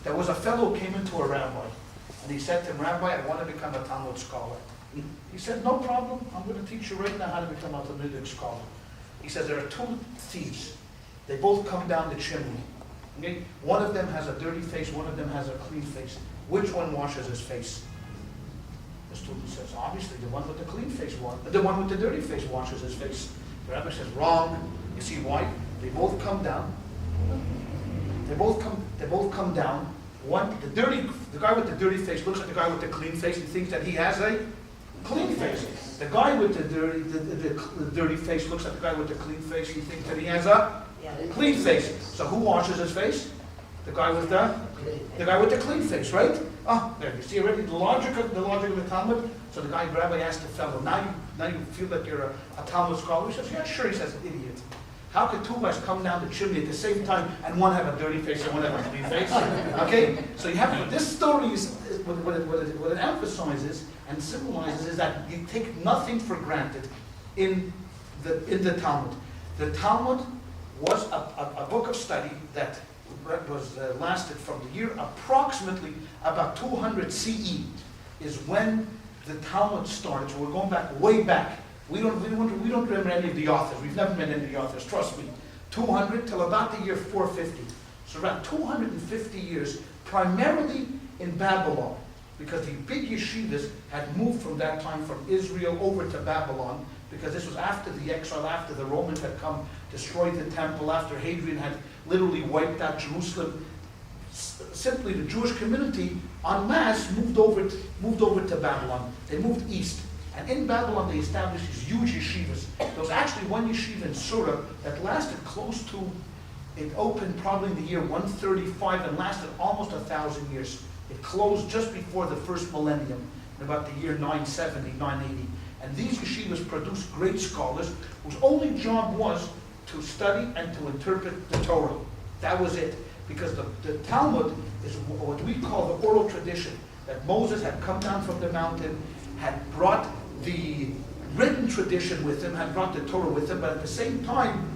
There was a fellow who came into a rabbi, and he said to him, Rabbi, I want to become a Talmud scholar. He said, no problem, I'm going to teach you right now how to become a Talmudic scholar. He says, there are two thieves. They both come down the chimney. Okay? One of them has a dirty face, one of them has a clean face. Which one washes his face? The student says, obviously, the one with the clean face, the one with the dirty face washes his face. The rabbi says, wrong. You see why? They both come down. They both come down. The guy with the dirty face looks at the guy with the clean face and thinks that he has a clean face. The guy with the dirty face looks at the guy with the clean face. He thinks that he has a clean face. So who washes his face? The guy with the clean face, right? Oh, there you see already the logic of the Talmud. So the rabbi asked the fellow, now you feel that you're a Talmud scholar? He says, yeah, sure. He says, idiot. How could two guys come down the chimney at the same time and one have a dirty face and one have a clean face? Okay, so you have this story is what it emphasizes and symbolizes is that you take nothing for granted in the Talmud. The Talmud was a book of study that was lasted from the year approximately about 200 CE is when the Talmud started. So we're going back way back. We don't remember any of the authors. We've never met any of the authors, trust me. 200 till about the year 450. So around 250 years, primarily in Babylon, because the big yeshivas had moved from that time from Israel over to Babylon, because this was after the exile, after the Romans had come, destroyed the temple, after Hadrian had literally wiped out Jerusalem. Simply the Jewish community en masse moved over to Babylon. They moved east. And in Babylon, they established these huge yeshivas. There was actually one yeshiva in Surah that lasted close to, it opened probably in the year 135 and lasted almost 1,000 years. It closed just before the first millennium, in about the year 970, 980. And these yeshivas produced great scholars whose only job was to study and to interpret the Torah. That was it. Because the Talmud is what we call the oral tradition, that Moses had come down from the mountain, had brought the written tradition with him, had brought the Torah with him, but at the same time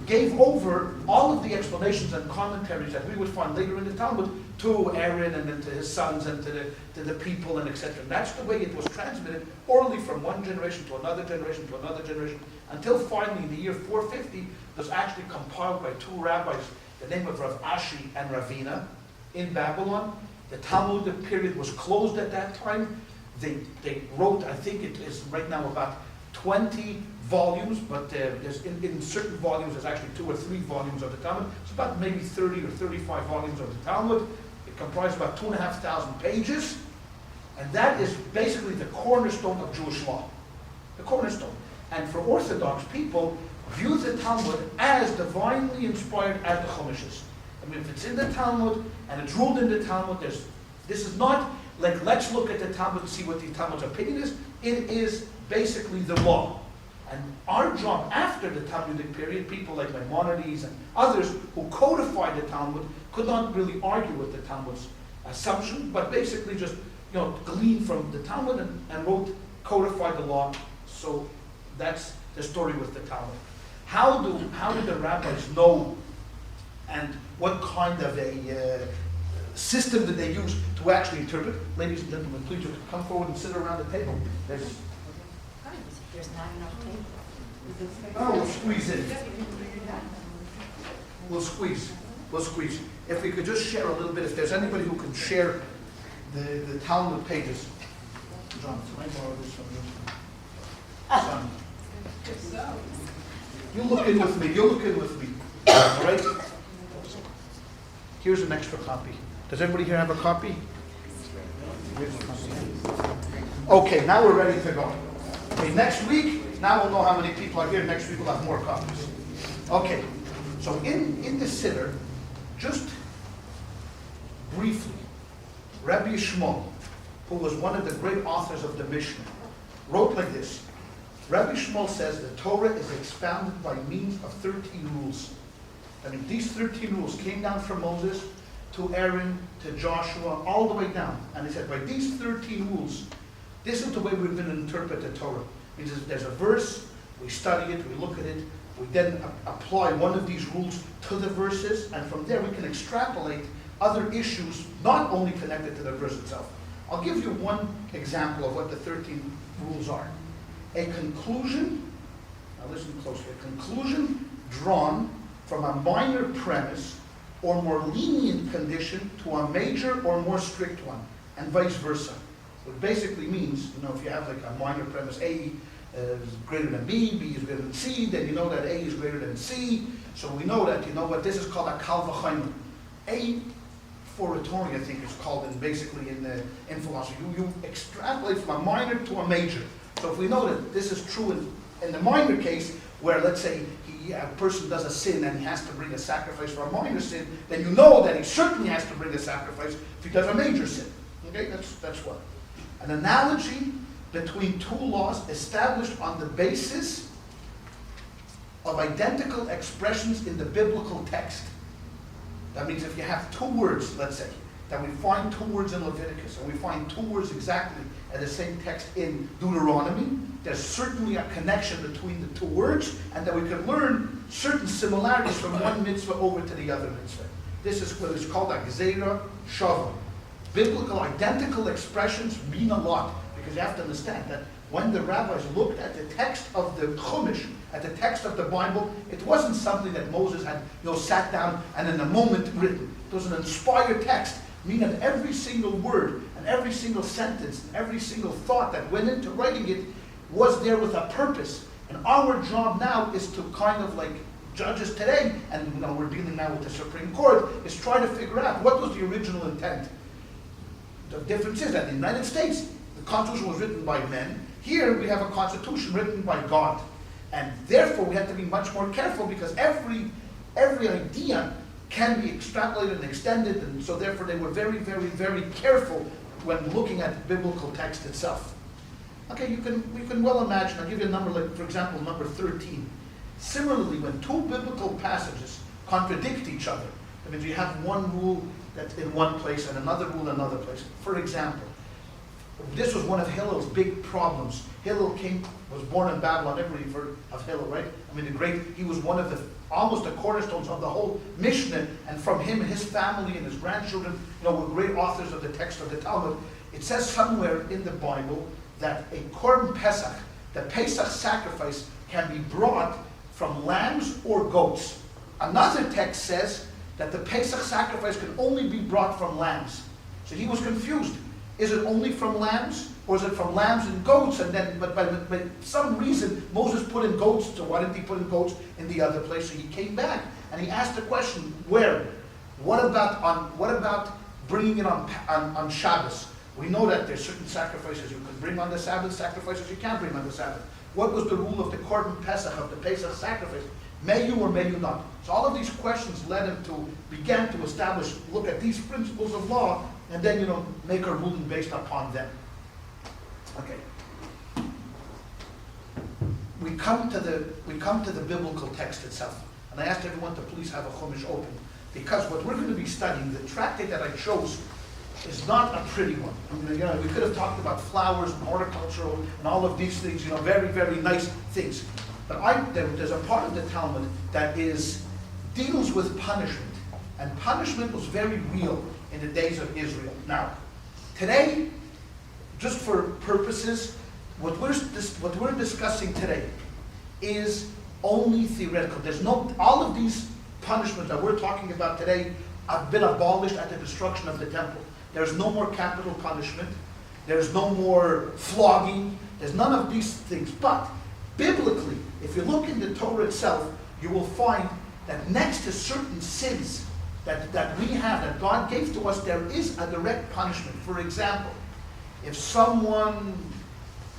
gave over all of the explanations and commentaries that we would find later in the Talmud to Aaron and then to his sons and to the people and etc. And that's the way it was transmitted orally from one generation to another generation to another generation until finally in the year 450 it was actually compiled by two rabbis, the name of Rav Ashi and Ravina in Babylon. The Talmudic period was closed at that time. They wrote, I think it is right now about 20 volumes, but there's in certain volumes there's actually 2 or 3 volumes of the Talmud. It's about maybe 30 or 35 volumes of the Talmud. It comprises about 2,500 pages, and that is basically the cornerstone of Jewish law. The cornerstone. And for Orthodox people, view the Talmud as divinely inspired as the Chumash. I mean, if it's in the Talmud and it's ruled in the Talmud, this is not like, let's look at the Talmud and see what the Talmud's opinion is. It is basically the law. And our job after the Talmudic period, people like Maimonides and others who codified the Talmud could not really argue with the Talmud's assumption, but basically just glean from the Talmud and codified the law. So that's the story with the Talmud. How did the rabbis know, and what kind of a system did they use to actually interpret? Ladies and gentlemen, please come forward and sit around the table. There's not enough table. Oh, we'll squeeze in. We'll squeeze. If we could just share a little bit, if there's anybody who can share the Talmud pages. John, can I borrow this from you? Son. You look in with me. All right? Here's an extra copy. Does everybody here have a copy? Here's a copy. Okay, now we're ready to go. Okay, next week, now we'll know how many people are here. Next week we'll have more copies. Okay, so in the Siddur, just briefly, Rabbi Shmuel, who was one of the great authors of the Mishnah, wrote like this. Rabbi Shmuel says the Torah is expounded by means of 13 rules. I mean, these 13 rules came down from Moses to Aaron, to Joshua, all the way down. And he said, by these 13 rules, this is the way we're going to interpret the Torah. It means there's a verse, we study it, we look at it, we then apply one of these rules to the verses, and from there we can extrapolate other issues not only connected to the verse itself. I'll give you one example of what the 13 rules are. A conclusion, now listen closely, a conclusion drawn from a minor premise or more lenient condition to a major or more strict one, and vice versa. What basically means, if you have like a minor premise, A is greater than B, B is greater than C, then you know that A is greater than C. So we know that, this is called a kal v'chomer. A for rhetoric, I think it's called basically in philosophy. You extrapolate from a minor to a major. So if we know that this is true in the minor case, where let's say a person does a sin and he has to bring a sacrifice for a minor sin, then you know that he certainly has to bring a sacrifice if he does a major sin. Okay, that's what. An analogy between two laws established on the basis of identical expressions in the biblical text. That means if you have two words, let's say, that we find two words in Leviticus, and we find two words exactly at the same text in Deuteronomy, there's certainly a connection between the two words, and that we can learn certain similarities from one mitzvah over to the other mitzvah. This is what is called a gzeira shava. Biblical identical expressions mean a lot, because you have to understand that when the rabbis looked at the text of the Chumash, at the text of the Bible, it wasn't something that Moses had sat down and in a moment written. It was an inspired text, meaning that every single word and every single sentence and every single thought that went into writing it was there with a purpose. And our job now is to kind of like judges today, and we're dealing now with the Supreme Court, is try to figure out what was the original intent. The difference is that in the United States, the Constitution was written by men. Here we have a Constitution written by God. And therefore we have to be much more careful, because every idea can be extrapolated and extended, and so therefore they were very, very, very careful when looking at the biblical text itself. Okay, we can well imagine, I'll give you a number, like for example, number 13. Similarly, when two biblical passages contradict each other, that means you have one rule that's in one place and another rule in another place. For example, this was one of Hillel's big problems. Hillel was born in Babylon. Everybody heard of Hillel, right? I mean, he was one of almost the cornerstones of the whole Mishnah, and from him, his family and his grandchildren, were great authors of the text of the Talmud. It says somewhere in the Bible that a Korban Pesach, the Pesach sacrifice, can be brought from lambs or goats. Another text says that the Pesach sacrifice can only be brought from lambs. So he was confused. Is it only from lambs, or is it from lambs and goats? And then, but by some reason, Moses put in goats. So why didn't he put in goats in the other place? So he came back and he asked the question: where? What about bringing it on Shabbos? We know that there's certain sacrifices you can bring on the Sabbath, sacrifices you can't bring on the Sabbath. What was the rule of the Korban Pesach, of the Pesach sacrifice? May you or may you not? So all of these questions led him to begin to look at these principles of law, and then make a ruling based upon them. Okay. We come to the biblical text itself, and I asked everyone to please have a Chumash open, because what we're going to be studying, the tractate that I chose, is not a pretty one. I mean, we could have talked about flowers and horticultural and all of these things, very, very nice things. But there's a part of the Talmud that deals with punishment, and punishment was very real in the days of Israel. Now, today, just for purposes, what we're discussing today is only theoretical. All of these punishments that we're talking about today have been abolished at the destruction of the temple. There's no more capital punishment. There's no more flogging. There's none of these things. But biblically, if you look in the Torah itself, you will find that next to certain sins that we have, that God gave to us, there is a direct punishment. For example, if someone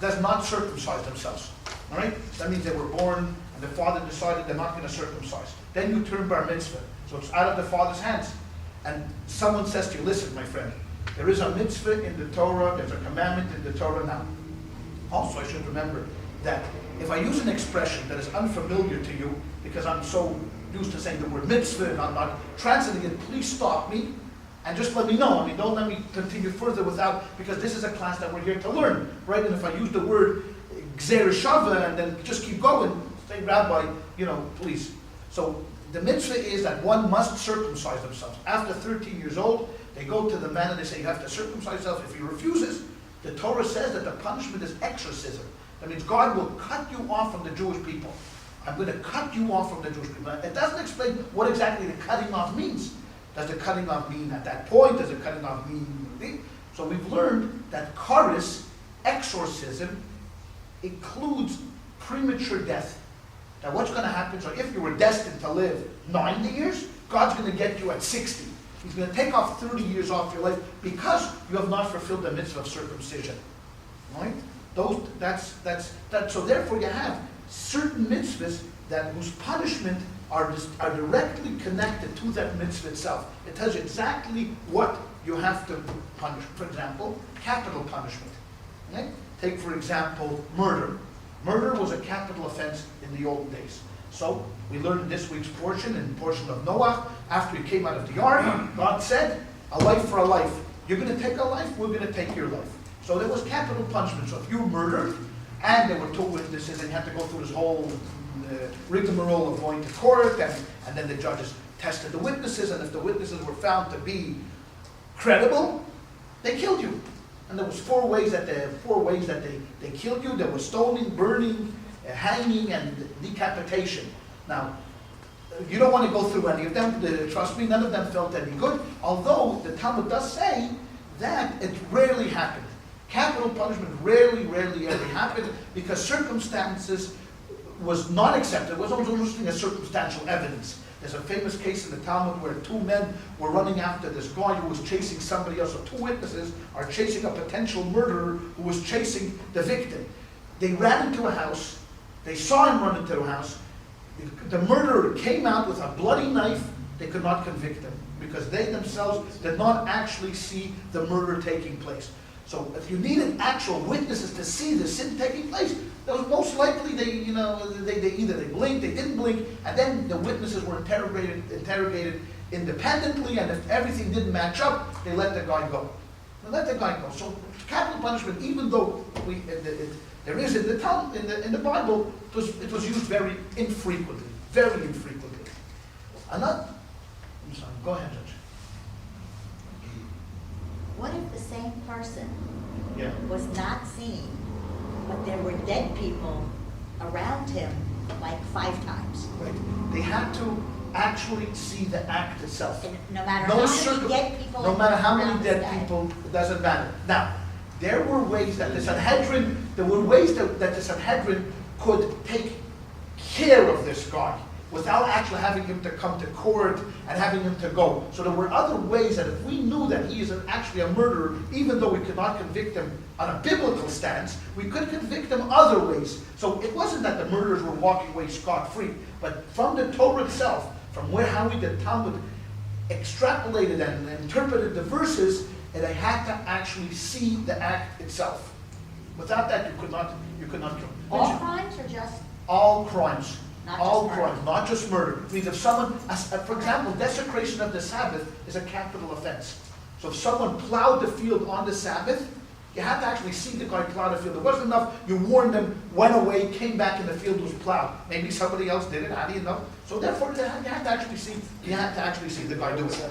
does not circumcise themselves, all right? That means they were born and the father decided they're not going to circumcise. Then you turn bar mitzvah. So it's out of the father's hands. And someone says to you, listen, my friend, there is a mitzvah in the Torah, there's a commandment in the Torah now. Also, I should remember that if I use an expression that is unfamiliar to you, because I'm so used to saying the word mitzvah and I'm not translating it, please stop me and just let me know. I mean, don't let me continue further because this is a class that we're here to learn, right? And if I use the word gzeira shava and then just keep going, say, Rabbi, please. So the mitzvah is that one must circumcise themselves. After 13 years old, they go to the man and they say, you have to circumcise yourself. If he refuses, the Torah says that the punishment is exorcism. That means God will cut you off from the Jewish people. I'm going to cut you off from the Jewish people. It doesn't explain what exactly the cutting off means. Does the cutting off mean at that point? Does the cutting off mean... So we've learned that charis, exorcism, includes premature death. Now what's going to happen, so if you were destined to live 90 years, God's going to get you at 60. He's going to take off 30 years off your life because you have not fulfilled the mitzvah of circumcision. Right? So therefore you have certain mitzvahs whose punishment are directly connected to that mitzvah itself. It tells you exactly what you have to punish. For example, capital punishment. Okay? Take, for example, murder. Murder was a capital offense in the old days. So, we learned in this week's portion, in the portion of Noah, after he came out of the ark, God said, a life for a life. You're going to take a life, we're going to take your life. So there was capital punishment. So if you murdered, and there were two witnesses, and you had to go through this whole rigmarole of going to court, and then the judges tested the witnesses, and if the witnesses were found to be credible, they killed you. And there was four ways that they killed you. There was stoning, burning, hanging, and decapitation. Now, you don't want to go through any of them. Trust me, none of them felt any good. Although the Talmud does say that it rarely happened. Capital punishment rarely ever happened because circumstances was not accepted. It was almost interesting as circumstantial evidence. There's a famous case in the Talmud where two men were running after this guy who was chasing somebody else. So two witnesses are chasing a potential murderer who was chasing the victim. They ran into a house. They saw him run into a house. The murderer came out with a bloody knife. They could not convict him because they themselves did not actually see the murder taking place. So if you needed actual witnesses to see the sin taking place, that was most likely they either they blinked, they didn't blink, and then the witnesses were interrogated independently, and if everything didn't match up, they let the guy go. They let the guy go. So capital punishment, even though there is in the Bible, it was used very infrequently, very infrequently. I'm sorry. Go ahead, Judge. What if the same person Yeah. was not seen, but there were dead people around him like 5 times? Right. They had to actually see the act itself. And no matter how many dead people, no matter how many around dead this guy. people, it doesn't matter. Now, there were ways that the Sanhedrin could take care of this guy without actually having him to come to court and having him to go. So there were other ways that if we knew that he is actually a murderer, even though we could not convict him on a biblical stance, we could convict him other ways. So it wasn't that the murderers were walking away scot-free, but from the Torah itself, from how the Talmud extrapolated and interpreted the verses, and they had to actually see the act itself. Without that, you could not kill. All crimes or just? All crimes. Not All just murder. crimes, not just murder. It means if someone, for example, desecration of the Sabbath is a capital offense. So if someone plowed the field on the Sabbath, you had to actually see the guy plow the field. It wasn't enough, you warned them, went away, came back, and the field was plowed. Maybe somebody else did it, how do you know? So therefore, you had to actually see the guy do it.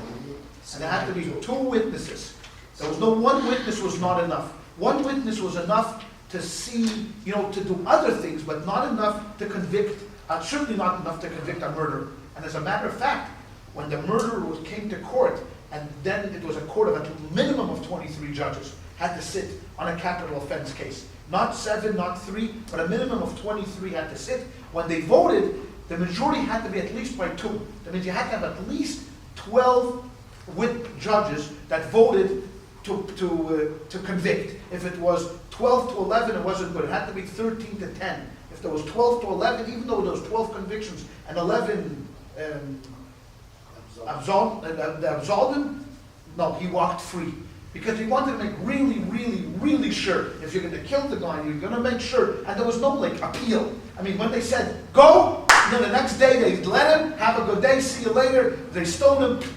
And there had to be 2 witnesses. There was no one witness was not enough. One witness was enough to see, to do other things, but not enough to convict, certainly not enough to convict a murderer. And as a matter of fact, when the murderer came to court, and then it was a court of a minimum of 23 judges, had to sit on a capital offense case. Not 7, not 3, but a minimum of 23 had to sit. When they voted, the majority had to be at least by 2. That means you had to have at least 12 judges that voted to convict. If it was 12 to 11, it wasn't good. It had to be 13 to 10. If there was 12 to 11, even though there was 12 convictions and 11 absolved him, no, he walked free. Because he wanted to make really sure. If you're going to kill the guy, you're going to make sure. And there was no appeal. I mean, when they said, go, then the next day they let him, have a good day, see you later. They stoned him,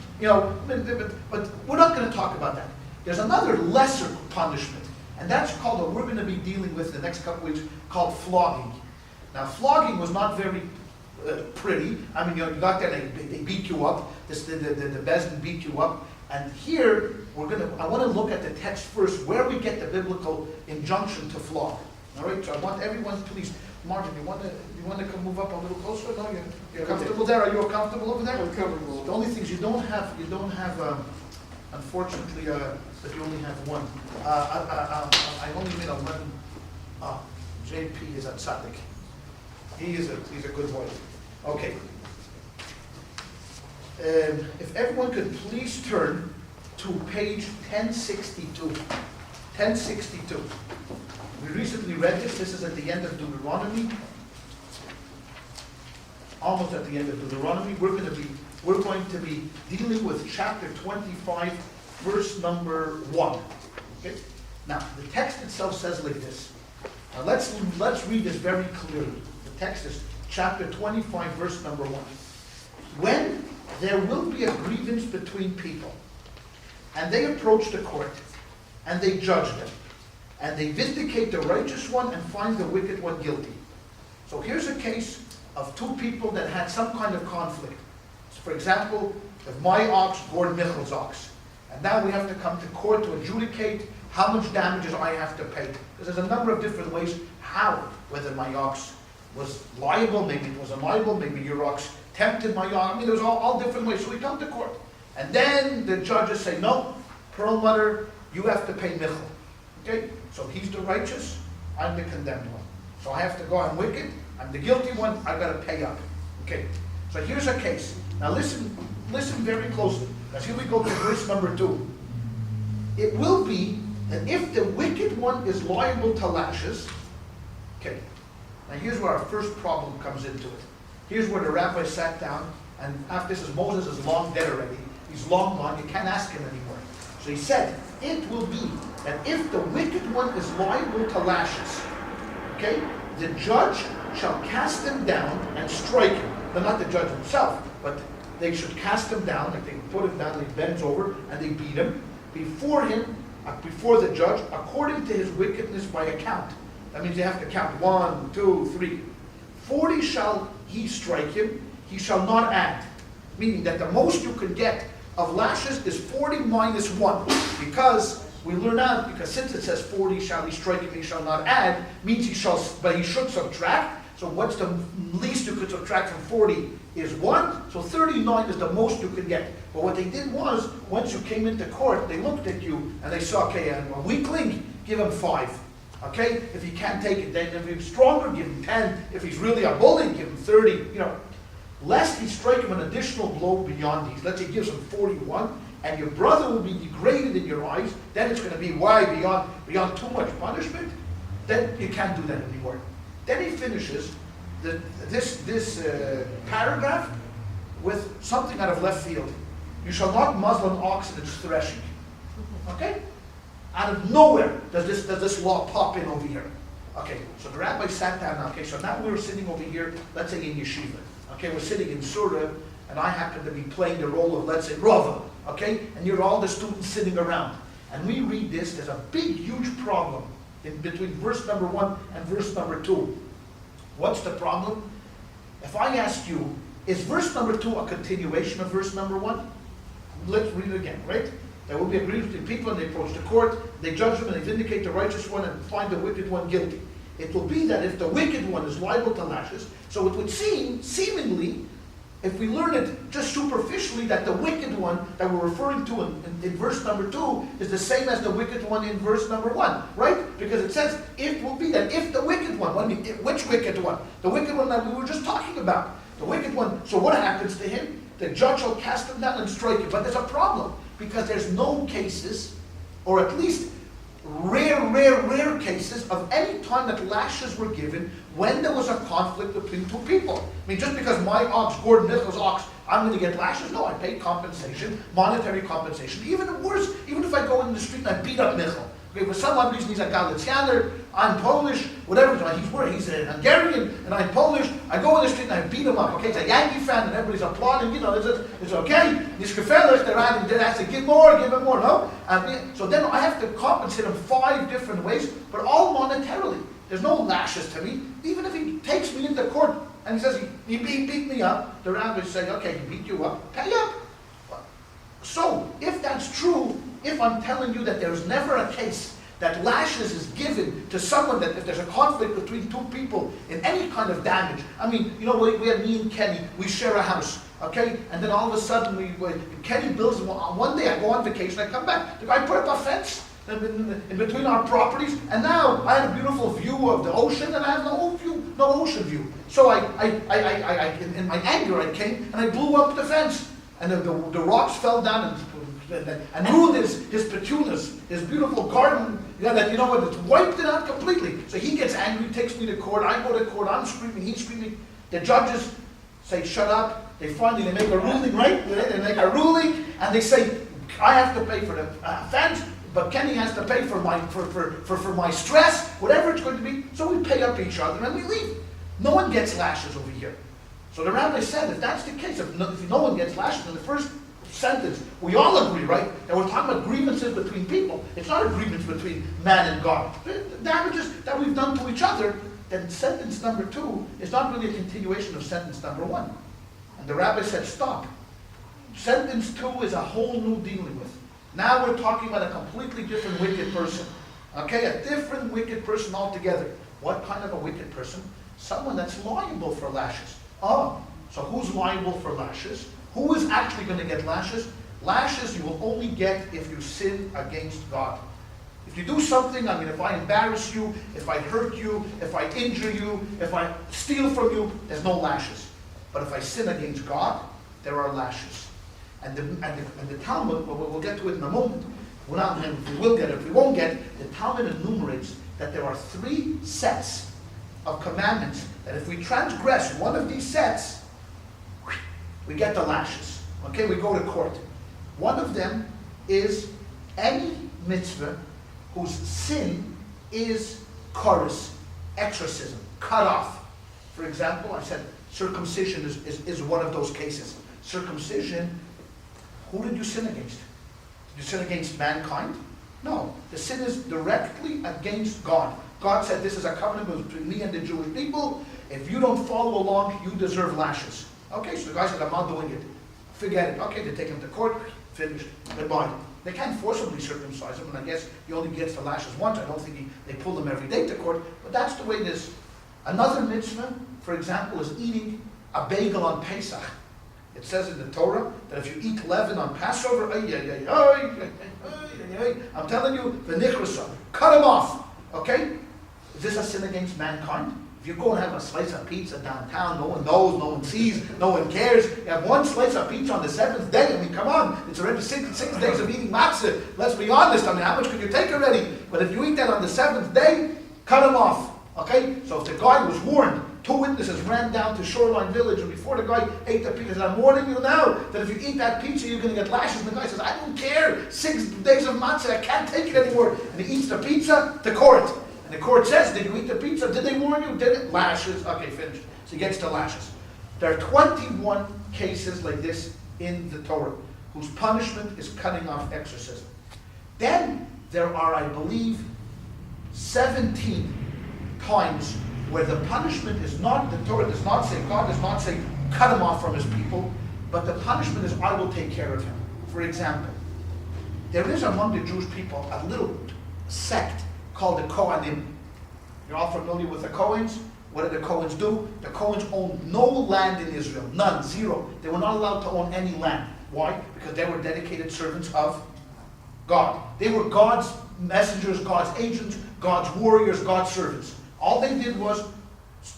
but we're not going to talk about that. There's another lesser punishment. And that's called, what we're going to be dealing with the next couple weeks, called flogging. Now, flogging was not very pretty. I mean, you got there, they beat you up. The Bezdin beat you up. And here, I want to look at the text first, where we get the biblical injunction to flog. All right, so I want everyone, please, Martin, you want to come move up a little closer? No, you're comfortable there? Are you comfortable over there? I'm comfortable. The only thing is you don't have, unfortunately, but you only have one. I only made 11. JP is at Tzaddik. He's a good boy. Okay. If everyone could please turn to page 1062. 1062. We recently read this. This is at the end of Deuteronomy. Almost at the end of Deuteronomy. We're going to be dealing with chapter 25, verse number 1. Okay? Now, the text itself says like this. Now let's read this very clearly. The text is chapter 25, verse number 1. When there will be a grievance between people, and they approach the court, and they judge them, and they vindicate the righteous one and find the wicked one guilty. So here's a case of two people that had some kind of conflict. So for example, if my ox gored Michel's ox, and now we have to come to court to adjudicate how much damages I have to pay. Because there's a number of different ways how, whether my ox was liable, maybe it wasn't liable, maybe your ox tempted my ox. I mean, there's all different ways. So we come to court. And then the judges say, no, Perelmuter, you have to pay Michel. Okay? So he's the righteous, I'm the condemned one. So I have to go, I'm wicked, I'm the guilty one, I've got to pay up. Okay? So here's a case. Now listen very closely. Because here we go to verse number 2. It will be that if the wicked one is liable to lashes, okay, now here's where our first problem comes into it. Here's where the rabbi sat down, and after this, Moses is long dead already. He's long gone, you can't ask him anymore. So he said, it will be that if the wicked one is liable to lashes, okay, the judge shall cast him down and strike him. But not the judge himself, but they should cast him down, like they put him down, they bends over, and they beat him before the judge, according to his wickedness by account. That means you have to count 1, 2, 3. 40 shall he strike him, he shall not add. Meaning that the most you can get of lashes is 40 minus 1. Because we learn out, because since it says 40 shall he strike him, he shall not add, means he should subtract. So what's the least you could subtract from 40 is 1. So 39 is the most you could get. But what they did was, once you came into court, they looked at you and they saw, okay, a weakling, give him 5. Okay? If he can't take it, then if he's stronger, give him 10. If he's really a bully, give him 30. You know, lest he strike him an additional blow beyond these. Let's say he gives him 41, and your brother will be degraded in your eyes. Then it's going to be why beyond too much punishment. Then you can't do that anymore. Then he finishes this paragraph with something out of left field. You shall not muzzle an ox in its threshing. Okay? Out of nowhere does this law pop in over here. Okay, so the rabbi sat down. Okay, so now we're sitting over here, let's say in yeshiva. Okay, we're sitting in surah, and I happen to be playing the role of, let's say, Rava. Okay, and you're all the students sitting around. And we read this, there's a big, huge problem in between verse number 1 and verse number 2. What's the problem? If I ask you, is verse number 2 a continuation of verse number 1? Let's read it again, right? There will be agreement between people, and they approach the court, they judge them, and they vindicate the righteous one and find the wicked one guilty. It will be that if the wicked one is liable to lashes, so it would seem, seemingly, if we learn it just superficially, that the wicked one that we're referring to in verse number 2 is the same as the wicked one in verse number 1, right? Because it says, it will be that if the wicked one, which wicked one? The wicked one that we were just talking about. The wicked one, so what happens to him? The judge will cast him down and strike him. But there's a problem, because there's no cases, or at least rare cases of any time that lashes were given when there was a conflict between two people. I mean, just because my ox gored Michel's ox, I'm going to get lashes? No, I pay compensation, monetary compensation. Even worse, even if I go in the street and I beat up Michel. Okay, for some reason he's a Galicianer, I'm Polish, whatever, he's a Hungarian, and I'm Polish, I go in the street and I beat him up. Okay, it's a Yankee fan and everybody's applauding, you know, it's okay. It's gefährlich, they have to give him more, no? So then I have to compensate him 5 different ways, but all monetarily. There's no lashes to me. Even if he takes me into court And he says, he beat me up. The rabbi say, okay, he beat you up, pay up. So, if that's true, if I'm telling you that there's never a case that lashes is given to someone, that if there's a conflict between two people in any kind of damage, I mean, you know, we have me and Kenny, we share a house, okay? And then all of a sudden, Kenny builds, one day I go on vacation, I come back, the guy put up a fence in between our properties, and now I had a beautiful view of the ocean, and I have no ocean view. So in my anger, I came and I blew up the fence, and the rocks fell down and ruined his petunias, his beautiful garden. You know what? It's wiped it out completely. So he gets angry, takes me to court. I go to court. I'm screaming. He's screaming. The judges say, "Shut up." They finally make a ruling, right? They make a ruling, and they say, "I have to pay for the fence, but Kenny has to pay for my stress, whatever it's going to be." So we pay up each other and we leave. No one gets lashes over here. So the rabbi said, if that's the case, if no one gets lashes in the first sentence, we all agree, right? And we're talking about grievances between people. It's not a grievance between man and God. The damages that we've done to each other, then sentence number 2 is not really a continuation of sentence number 1. And the rabbi said, stop. Sentence 2 is a whole new dealing with. Now we're talking about a completely different wicked person. Okay, a different wicked person altogether. What kind of a wicked person? Someone that's liable for lashes. Oh, so who's liable for lashes? Who is actually going to get lashes? Lashes you will only get if you sin against God. If you do something, I mean, if I embarrass you, if I hurt you, if I injure you, if I steal from you, there's no lashes. But if I sin against God, there are lashes. And the Talmud, we'll get to it in a moment. If we will get it, if we won't get it, the Talmud enumerates that there are 3 sets of commandments that if we transgress one of these sets, we get the lashes. Okay, we go to court. One of them is any mitzvah whose sin is chorus, exorcism, cut off. For example, I said circumcision is one of those cases. Circumcision, who did you sin against? Did you sin against mankind? No. The sin is directly against God. God said this is a covenant between me and the Jewish people. If you don't follow along, you deserve lashes. Okay, so the guy said, I'm not doing it. Forget it. Okay, they take him to court, finished, goodbye. They can't forcibly circumcise him, and I guess he only gets the lashes once. I don't think they pull him every day to court, but that's the way it is. Another mitzvah, for example, is eating a bagel on Pesach. It says in the Torah that if you eat leaven on Passover, I'm telling you, v'nichrasa, cut him off. Okay? Is this a sin against mankind? If you go and have a slice of pizza downtown, no one knows, no one sees, no one cares. You have one slice of pizza on the 7th day. I mean, come on. It's already six days of eating matzah. Let's be honest. I mean, how much could you take already? But if you eat that on the 7th day, cut him off. Okay? So if the guy was warned, 2 witnesses ran down to Shoreline Village, and before the guy ate the pizza, he said, I'm warning you now that if you eat that pizza, you're going to get lashes. And the guy says, I don't care. 6 days of matzah, I can't take it anymore. And he eats the pizza, to court. And the court says, did you eat the pizza? Did they warn you? Did it? Lashes. Okay, finished. So he gets to lashes. There are 21 cases like this in the Torah, whose punishment is cutting off exorcism. Then there are, I believe, 17 times where the punishment is not, the Torah does not say, God does not say, cut him off from his people, but the punishment is, I will take care of him. For example, there is among the Jewish people a little sect called the Kohanim. You're all familiar with the Kohens? What did the Kohens do? The Kohens owned no land in Israel. None. 0. They were not allowed to own any land. Why? Because they were dedicated servants of God. They were God's messengers, God's agents, God's warriors, God's servants. All they did was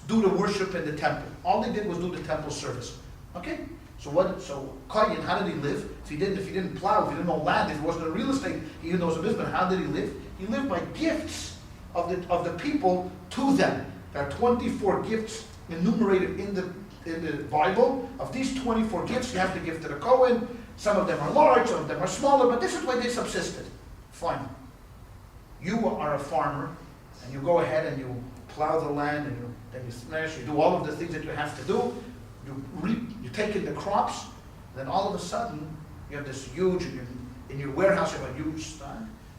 do the worship in the temple. All they did was do the temple service. Okay? So Kohen, how did he live? If he didn't plow, if he didn't own land, if he wasn't in real estate, he didn't know his business. How did he live? He lived by gifts of the people to them. There are 24 gifts enumerated in the Bible. Of these 24 gifts, you have to give to the Kohen. Some of them are large, some of them are smaller, but this is why they subsisted. Fine. You are a farmer, and you go ahead and you plow the land, and then you thresh, you do all of the things that you have to do. You reap, you take in the crops, then all of a sudden, you have this huge, in your warehouse, you have a huge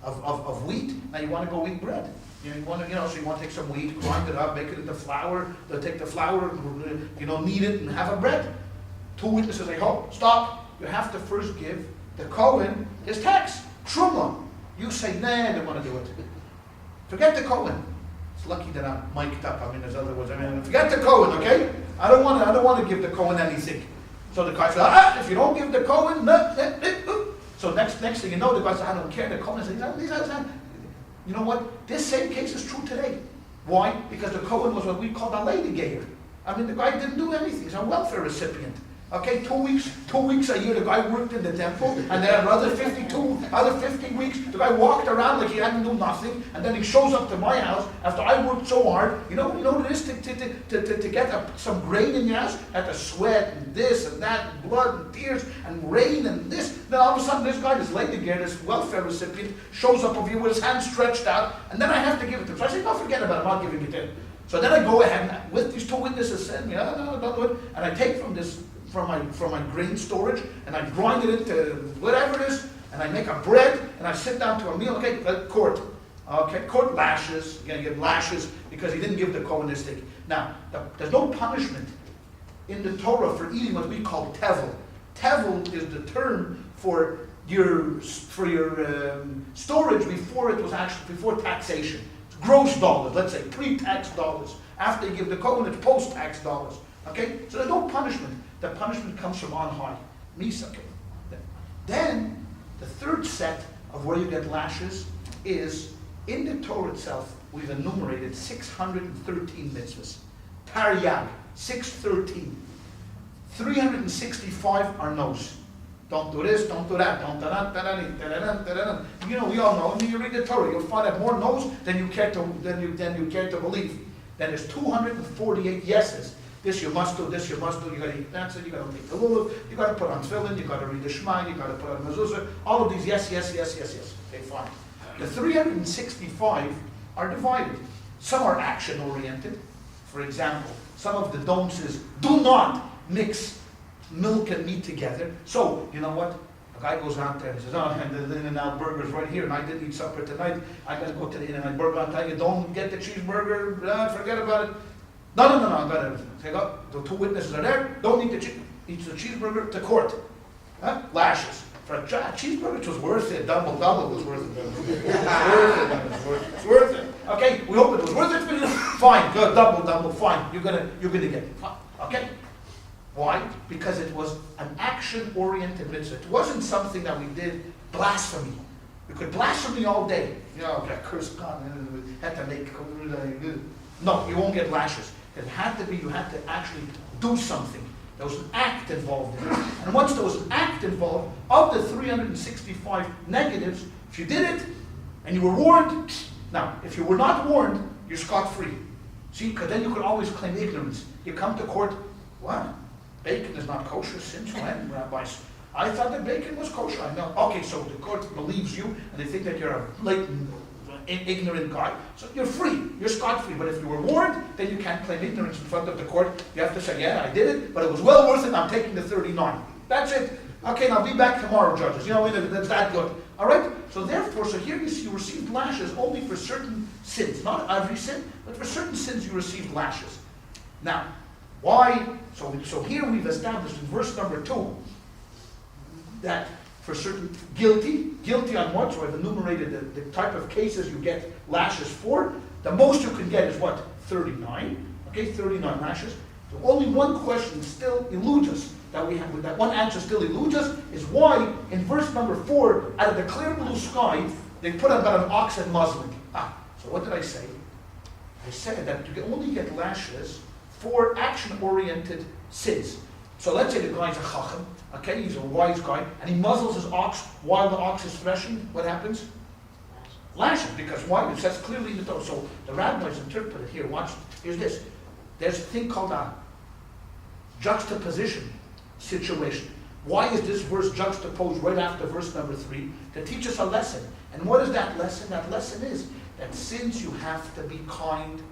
of wheat. Now you want to go eat bread. You want to, so you want to take some wheat, grind it up, make it into flour. They'll take the flour, knead it, and have a bread. 2 witnesses say, "Oh, stop! You have to first give the Kohen his tax, truma." You say, "Nah, I don't want to do it. Forget the Kohen." It's lucky that I'm mic'd up. There's other words. Forget the Kohen, okay? I don't want to give the Kohen anything. So the guy says, if you don't give the Kohen, So next thing you know, the guy says, "I don't care." The Kohen says, you know what? This same case is true today. Why? Because the Kohen was what we call a litigator. The guy didn't do anything. He's a welfare recipient. Okay, 2 weeks a year the guy worked in the temple, and then another 50 weeks the guy walked around like he hadn't done nothing, and then he shows up to my house after I worked so hard. You know what it is to get some grain in your house? Had to sweat and this and that, and blood and tears and rain and this. Then all of a sudden this guy, this lady again, this welfare recipient, shows up over here with his hand stretched out, and then I have to give it to him. So I say, "No, forget about it, I'm not giving it to him." So then I go ahead and with these 2 witnesses said, "No, don't do it," and I take from my grain storage, and I grind it into whatever it is, and I make a bread, and I sit down to a meal. Okay, court. Okay, court lashes. You're going to get lashes because he didn't give the Kohenistic. Now, there's no punishment in the Torah for eating what we call tevel. Tevel is the term for your storage before taxation. It's gross dollars, let's say, pre-tax dollars. After you give the Kohen, it's post-tax dollars. Okay, so there's no punishment. The punishment comes from on high. Misa. Then, the third set of where you get lashes is, in the Torah itself, we've enumerated 613 mitzvahs. Taryag, 613. 365 are no's. Don't do this, don't do that, don't do that. We all know. When you read the Torah, you'll find out more no's than you care to believe. Then there's 248 yeses. This you must do, this you must do, you got to eat matzah, you got to make the lulav, you got to put on tefillin, you got to read the Shema, you got to put on mezuzah, all of these, yes. Okay, fine. The 365 are divided. Some are action-oriented. For example, some of the don'ts is, do not mix milk and meat together. So, you know what? A guy goes out there and says, and the In-N-Out burger's right here, and I didn't eat supper tonight, I got to go to the In-N-Out burger, I'll tell you, don't get the cheeseburger, forget about it. No, I got everything. Say, the 2 witnesses are there. Don't eat the cheeseburger to court. Lashes. For a cheeseburger, which was worth it. Double was worth it. It's worth it. Okay, we hope it was worth it. Fine, good. Double, fine. You're gonna get it. Okay. Why? Because it was an action-oriented mitzvah. It wasn't something that we did blasphemy. We could blasphemy all day. Curse God. Had to make. No, you won't get lashes. You had to actually do something. There was an act involved in it. And once there was an act involved, of the 365 negatives, if you did it, and you were warned, now, if you were not warned, you're scot-free. See, because then you could always claim ignorance. You come to court, what? Bacon is not kosher since when, rabbis? I thought that bacon was kosher. I know. Okay, so the court believes you, and they think that you're a blatant ignorant guy, so you're free, you're scot-free. But if you were warned, then you can't claim ignorance in front of the court. You have to say, yeah, I did it, but it was well worth it, I'm taking the 39. That's it. Okay, now be back tomorrow, judges. That's that good. All right? So therefore, here you received lashes only for certain sins. Not every sin, but for certain sins you received lashes. Now, why? So here we've established in verse number 2 that for certain guilty on what? So I've enumerated the type of cases you get lashes for. The most you can get is what? 39. Okay, 39 lashes. So only one question still eludes us that one answer still eludes us is why in verse number 4, out of the clear blue sky, they put about an ox and muslin. So what did I say? I said that you can only get lashes for action-oriented sins. So let's say the guy's a chacham, okay, he's a wise guy, and he muzzles his ox while the ox is threshing. What happens? Lashes, because why? It says clearly in the Torah. So the rabbis interpret it here. Watch, here's this. There's a thing called a juxtaposition situation. Why is this verse juxtaposed right after verse number 3? To teach us a lesson. And what is that lesson? That lesson is that since you have to be kind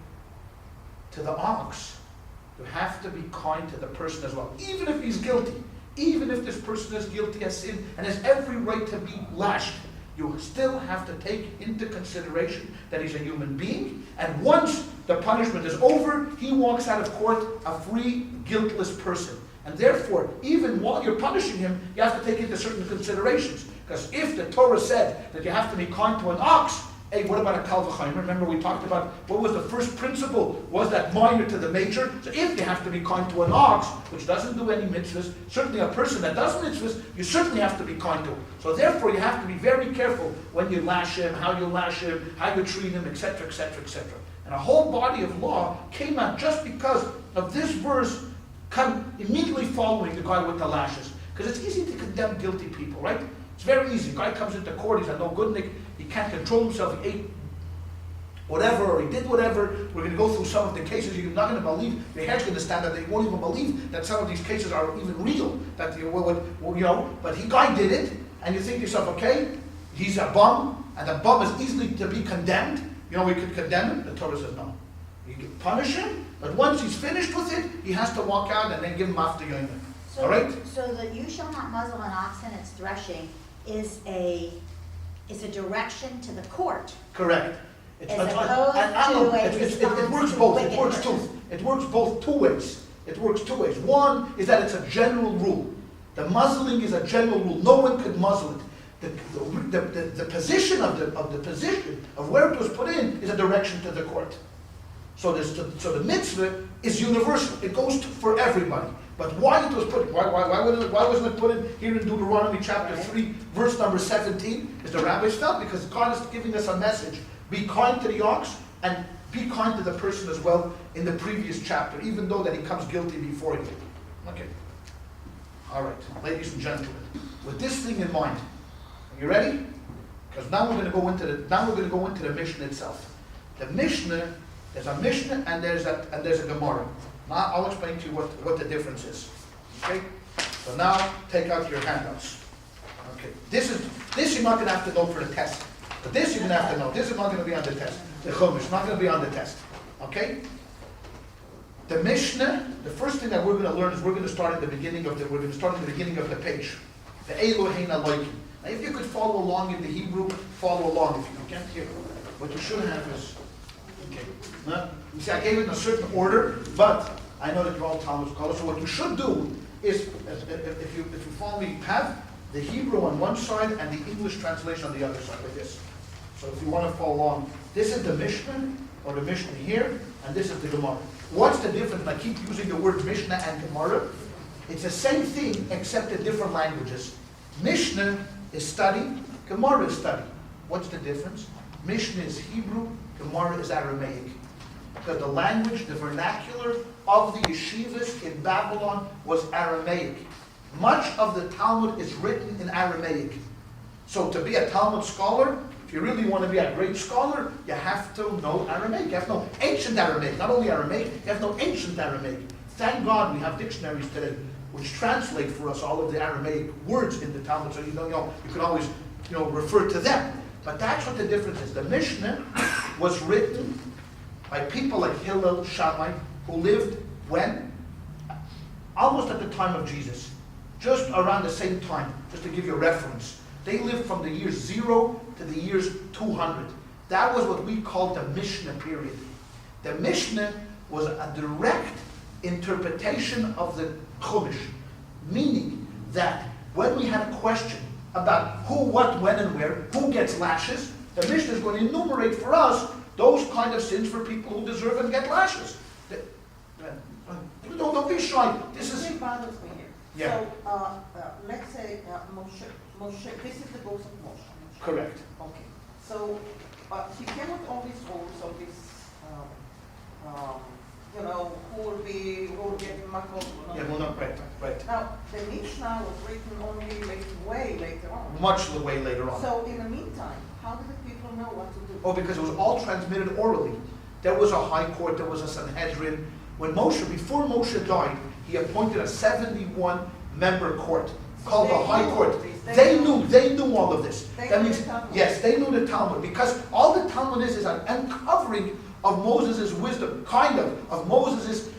to the ox, you have to be kind to the person as well, even if he's guilty. Even if this person is guilty as sin and has every right to be lashed, you still have to take into consideration that he's a human being, and once the punishment is over, he walks out of court a free, guiltless person. And therefore, even while you're punishing him, you have to take into certain considerations. Because if the Torah said that you have to be kind to an ox, hey, what about a kal v'chaymer? Remember we talked about what was the first principle, was that minor to the major. So if you have to be kind to an ox, which doesn't do any mitzvahs, certainly a person that does mitzvahs, you certainly have to be kind to him. So therefore you have to be very careful when you lash him, how you treat him, etc., etc., etc. And a whole body of law came out just because of this verse immediately following the guy with the lashes. Because it's easy to condemn guilty people, right? It's very easy. Guy comes into court, he's a no goodnik, he can't control himself, he ate whatever, or he did whatever. We're going to go through some of the cases you're not going to believe. Your head's going to stand that you won't even believe that some of these cases are even real. That but guy did it, and you think to yourself, okay, he's a bum, and a bum is easily to be condemned. We could condemn him. The Torah says no. You can punish him, but once he's finished with it, he has to walk out and then give him after yoinim. All right? So that you shall not muzzle an ox in its threshing is a direction to the court. Correct. It works both. It works both two ways. It works two ways. One is that it's a general rule. The muzzling is a general rule. No one could muzzle it. The position of the position of where it was put in is a direction to the court. So the mitzvah is universal. It goes for everybody. But why it was put? Why wasn't it put in here in Deuteronomy chapter 3, verse number 17? Is the rabbis felt because God is giving us a message: be kind to the ox and be kind to the person as well. In the previous chapter, even though that he comes guilty before you. Okay. All right, ladies and gentlemen, with this thing in mind, are you ready? Because now we're going to go into the Mishnah itself. The Mishnah, there's a Mishnah and there's a Gemara. Now I'll explain to you what the difference is. Okay? So now take out your handouts. Okay. This you're not going to have to know for the test. But this you're going to have to know. This is not going to be on the test. The Chumash is not going to be on the test. Okay? The Mishnah, the first thing that we're going to learn is we're going to start in the beginning of the the page. The Elohein Elohim. Now if you could follow along in the Hebrew, follow along. If you can't hear, what you should have is okay. Now, you see, I gave it in a certain order, but I know that you're all Talmud scholars, so what you should do is, if you follow me, have the Hebrew on one side and the English translation on the other side, like this. So if you want to follow along, this is the Mishnah, or the Mishnah here, and this is the Gemara. What's the difference? And I keep using the word Mishnah and Gemara. It's the same thing, except in different languages. Mishnah is study, Gemara is study. What's the difference? Mishnah is Hebrew, Gemara is Aramaic. Because the language, the vernacular of the yeshivas in Babylon was Aramaic. Much of the Talmud is written in Aramaic. So to be a Talmud scholar, if you really want to be a great scholar, you have to know Aramaic. You have to know ancient Aramaic. Not only Aramaic, you have to know ancient Aramaic. Thank God we have dictionaries today which translate for us all of the Aramaic words in the Talmud, so you can always refer to them. But that's what the difference is. The Mishnah was written by people like Hillel, Shammai, who lived when? Almost at the time of Jesus. Just around the same time, just to give you a reference. They lived from the years 0 to the years 200. That was what we call the Mishnah period. The Mishnah was a direct interpretation of the Chumash, meaning that when we had a question about who, what, when, and where, who gets lashes, the Mishnah is going to enumerate for us those kind of sins for people who deserve and get lashes. Don't be shy. This is. It bothers me here. Yeah. So let's say Moshe. This is the goals of Moshe. Correct. Okay. So he came with all these rules of this. Who will get makot. Yeah, well, no, right. Now, the Mishnah was written only way later on. Much the way later on. So, in the meantime, how did the people know what to do? Oh, because it was all transmitted orally. There was a high court, there was a Sanhedrin. Before Moshe died, he appointed a 71-member court called the High Court. They knew all of this. That means, yes, they knew the Talmud, because all the Talmud is an uncovering of Moses' wisdom, of Moses'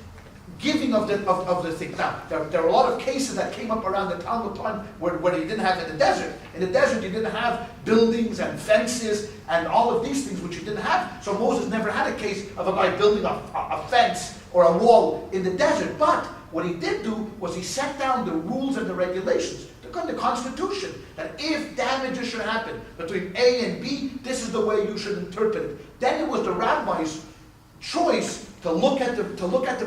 giving of the thing. Now, there are a lot of cases that came up around the Talmud time where he didn't have it in the desert. In the desert, you didn't have buildings and fences and all of these things which you didn't have. So Moses never had a case of a guy building a fence or a wall in the desert. But what he did do was he set down the rules and the regulations, the Constitution, that if damages should happen between A and B, this is the way you should interpret it. Then it was the rabbi's choice to look at the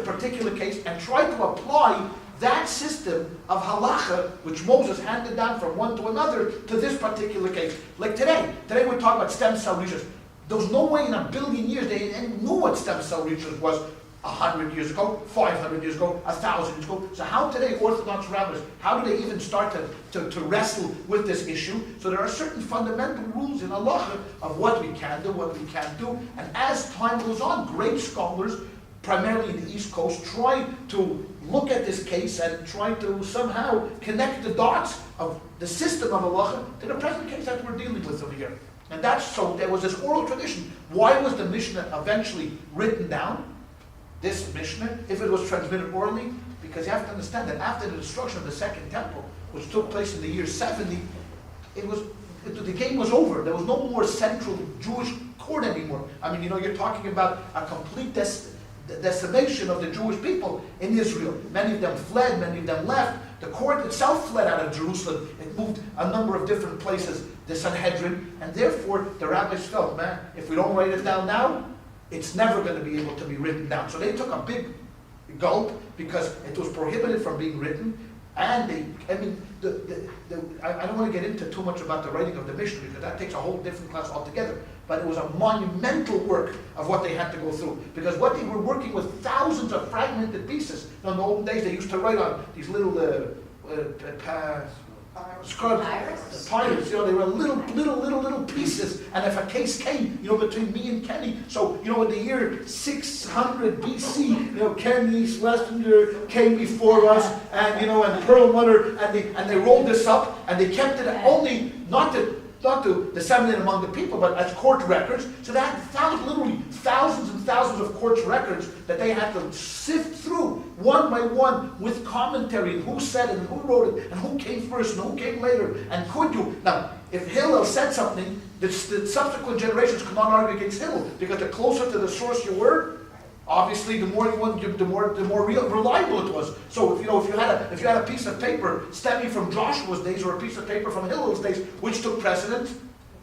particular case and try to apply that system of halacha, which Moses handed down from one to another, to this particular case. Like today we're talking about stem cell research. There was no way in a billion years they knew what stem cell research was 100 years ago, 500 years ago, 1,000 years ago. So how today Orthodox rabbis, how do they even start to wrestle with this issue? So there are certain fundamental rules in halacha of what we can do, what we can't do. And as time goes on, great scholars, primarily in the East Coast, try to look at this case and try to somehow connect the dots of the system of halacha to the present case that we're dealing with over here. And so there was this oral tradition. Why was the Mishnah eventually written down? This Mishnah, if it was transmitted orally, because you have to understand that after the destruction of the Second Temple, which took place in the year 70, the game was over. There was no more central Jewish court anymore. I mean, you're talking about a complete decimation of the Jewish people in Israel. Many of them fled, many of them left. The court itself fled out of Jerusalem. It moved a number of different places, the Sanhedrin, and therefore the rabbis felt, man, if we don't write it down now, it's never going to be able to be written down. So they took a big gulp because it was prohibited from being written. And I don't want to get into too much about the writing of the Mishnah because that takes a whole different class altogether. But it was a monumental work of what they had to go through. Because what they were working with thousands of fragmented pieces. In the olden days, they used to write on these little pirates, they were little pieces. And if a case came, between me and Kenny, so, in the year 600 BC, Kenny Schlesinger came before us, and, and Perelmuter, and they rolled this up, and they kept it only, not to disseminate among the people, but as court records. So they had literally thousands and thousands of court records that they had to sift through one by one with commentary and who said it and who wrote it and who came first and who came later and could you. Now, if Hillel said something, the subsequent generations could not argue against Hillel because the closer to the source you were, obviously, the more reliable it was. So if you had a piece of paper stemming from Joshua's days or a piece of paper from Hillel's days, which took precedence?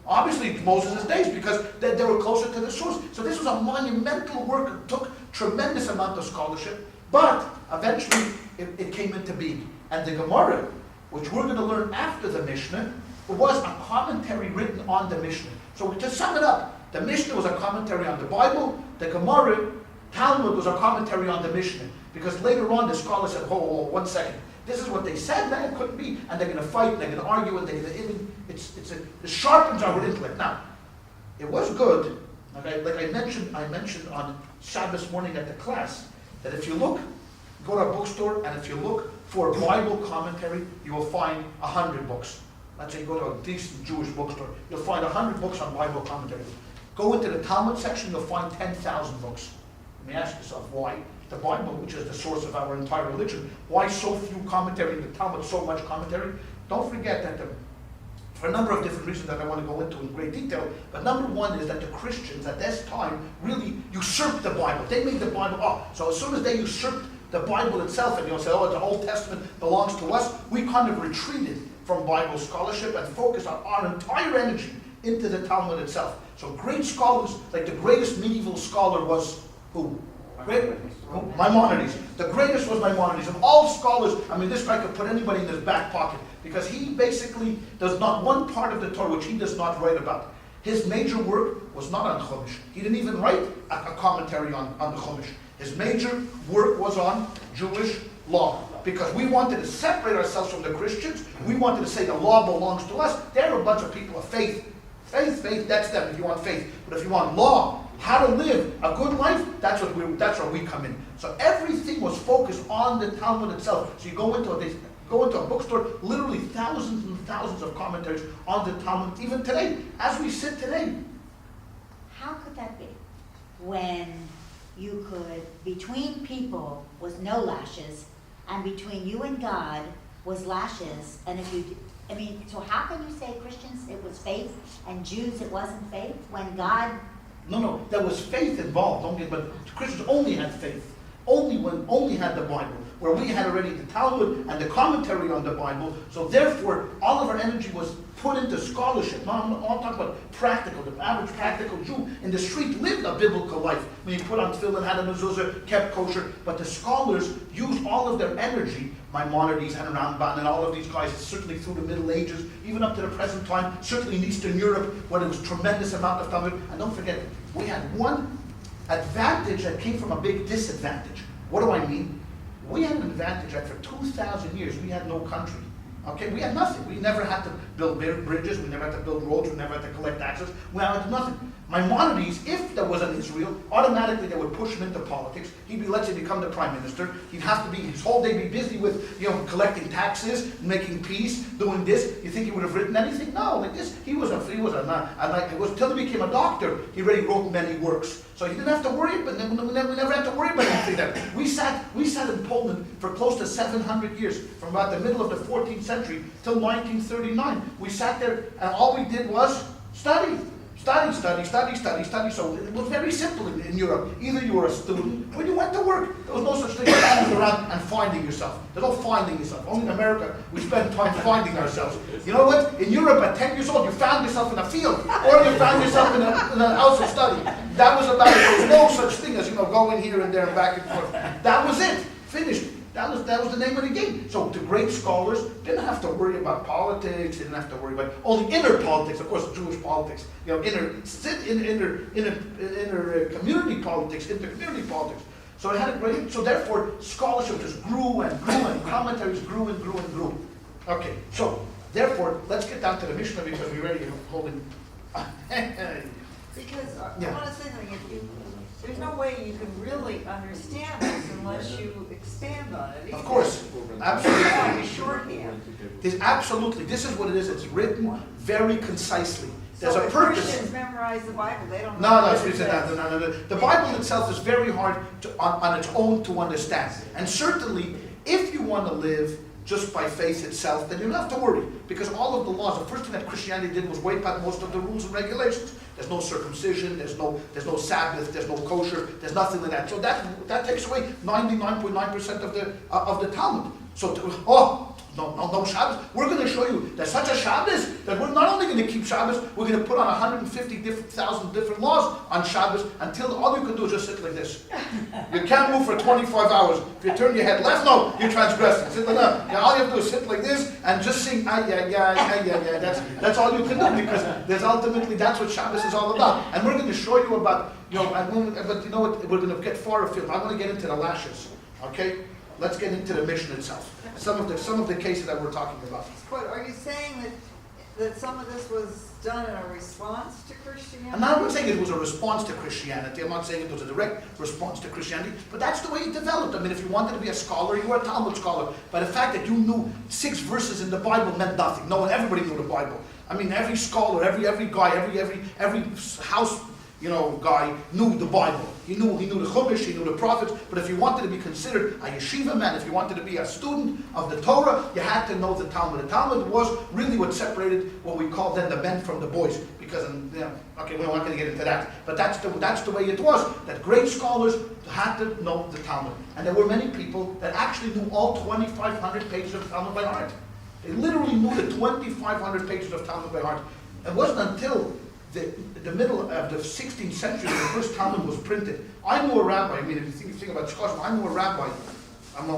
Obviously, Moses' days, because they were closer to the source. So this was a monumental work. It took tremendous amount of scholarship, but eventually it came into being. And the Gemara, which we're going to learn after the Mishnah, was a commentary written on the Mishnah. So to sum it up, the Mishnah was a commentary on the Bible. The Gemara, Talmud, was a commentary on the Mishnah. Because later on the scholars said, oh, 1 second. This is what they said, man, it couldn't be. And they're going to fight, they're going to argue, and it sharpens our intellect. Now, it was good, okay, like I mentioned on Shabbos morning at the class, that if you go to a bookstore, and if you look for Bible commentary, you will find 100 books. Let's say you go to a decent Jewish bookstore, you'll find 100 books on Bible commentary. Go into the Talmud section, you'll find 10,000 books. Let me ask yourself, why? The Bible, which is the source of our entire religion, why so few commentary in the Talmud, so much commentary? Don't forget that for a number of different reasons that I want to go into in great detail, but number one is that the Christians at this time really usurped the Bible. They made the Bible up. So as soon as they usurped the Bible itself and say, oh, the Old Testament belongs to us, we kind of retreated from Bible scholarship and focused our entire energy into the Talmud itself. So great scholars, like the greatest medieval scholar was who? Maimonides. The greatest was Maimonides. Of all scholars, this guy could put anybody in his back pocket because he basically does not one part of the Torah which he does not write about. His major work was not on Chumash. He didn't even write a commentary on the Chumash. His major work was on Jewish law because we wanted to separate ourselves from the Christians. We wanted to say the law belongs to us. They're a bunch of people of faith. Faith, that's them if you want faith. But if you want law, how to live a good life, that's where we come in. So everything was focused on the Talmud itself. So you go into a bookstore, literally thousands and thousands of commentaries on the Talmud, even today, as we sit today. How could that be? When you could, between people was no lashes, and between you and God was lashes, and if you I mean, so how can you say Christians it was faith and Jews it wasn't faith when God? No, there was faith involved, but Christians only had faith. Only had the Bible, where we had already the Talmud and the commentary on the Bible. So therefore, all of our energy was put into scholarship. Now, I'm talking about practical. The average practical Jew in the street lived a biblical life. When he put on tefillin, had a mezuzah, kept kosher. But the scholars used all of their energy. Maimonides and Ramban and all of these guys, certainly through the Middle Ages, even up to the present time, certainly in Eastern Europe, where there was tremendous amount of Talmud. And don't forget, we had one advantage that came from a big disadvantage. What do I mean? We had an advantage that for 2,000 years we had no country. Okay, we had nothing. We never had to build bridges, we never had to build roads, we never had to collect taxes. We had nothing. Maimonides, if there was an Israel, automatically they would push him into politics. He'd be, let's say, become the prime minister. He'd have to be, his whole day be busy with, collecting taxes, making peace, doing this. You think he would have written anything? No, like this. It was until he became a doctor, he already wrote many works. So he didn't have to worry, but we never had to worry about anything then. We sat in Poland for close to 700 years, from about the middle of the 14th century till 1939. We sat there, and all we did was study. Study. So it was very simple in Europe. Either you were a student, when you went to work, there was no such thing as standing around and finding yourself. There's no finding yourself. Only in America, we spend time finding ourselves. You know what? In Europe, at 10 years old, you found yourself in a field, or you found yourself in a house of study. That was about it. There was no such thing as, going here and there and back and forth. That was it. Finished. That was the name of the game. So the great scholars didn't have to worry about politics. They didn't have to worry about only inner politics, of course, Jewish politics. Inner community politics, intercommunity politics. So it had a great. So therefore, scholarship just grew and grew, and commentaries grew and grew and grew. Okay. So therefore, let's get down to the Mishnah because we're already holding. Because I want to say something. There's no way you can really understand this unless you expand on it. Of course, absolutely. Shorthand. Absolutely. This is what it is. It's written very concisely. There's So a if purpose. Christians memorize the Bible, they don't know. No. what it says. No. The Bible itself is very hard on its own to understand. And certainly, if you want to live just by faith itself, then you don't have to worry. Because all of the laws, the first thing that Christianity did was wipe out most of the rules and regulations. There's no circumcision, there's no Sabbath, there's no kosher, there's nothing like that. So that takes away 99.9% of the Talmud. So, no Shabbos. We're going to show you that such a Shabbos, that we're not only going to keep Shabbos, we're going to put on 150,000 different laws on Shabbos until all you can do is just sit like this. You can't move for 25 hours. If you turn your head left, no, you're transgressing. Sit like that. Yeah, all you have to do is sit like this and just sing, That's all you can do, because that's what Shabbos is all about. And we're going to show you about, but you know what, we're going to get far afield. I'm going to get into the lashes, okay? Let's get into the Mishnah itself. Some of the cases that we're talking about. But are you saying that some of this was done in a response to Christianity? I'm not saying it was a response to Christianity. I'm not saying it was a direct response to Christianity, but that's the way it developed. I mean, if you wanted to be a scholar, you were a Talmud scholar. But the fact that you knew 6 verses in the Bible meant nothing. Everybody knew the Bible. I mean, every scholar, every guy, every house, guy knew the Bible. He knew the Chumash, he knew the prophets. But if you wanted to be considered a yeshiva man, if you wanted to be a student of the Torah, you had to know the Talmud. The Talmud was really what separated what we call then the men from the boys. Because, we're not going to get into that. But that's the way it was. That great scholars had to know the Talmud. And there were many people that actually knew all 2,500 pages of Talmud by heart. They literally knew the 2,500 pages of Talmud by heart. It wasn't until the middle of the 16th century, the first Talmud was printed. I knew a rabbi. I mean, if you think about Shkosh, I knew a rabbi.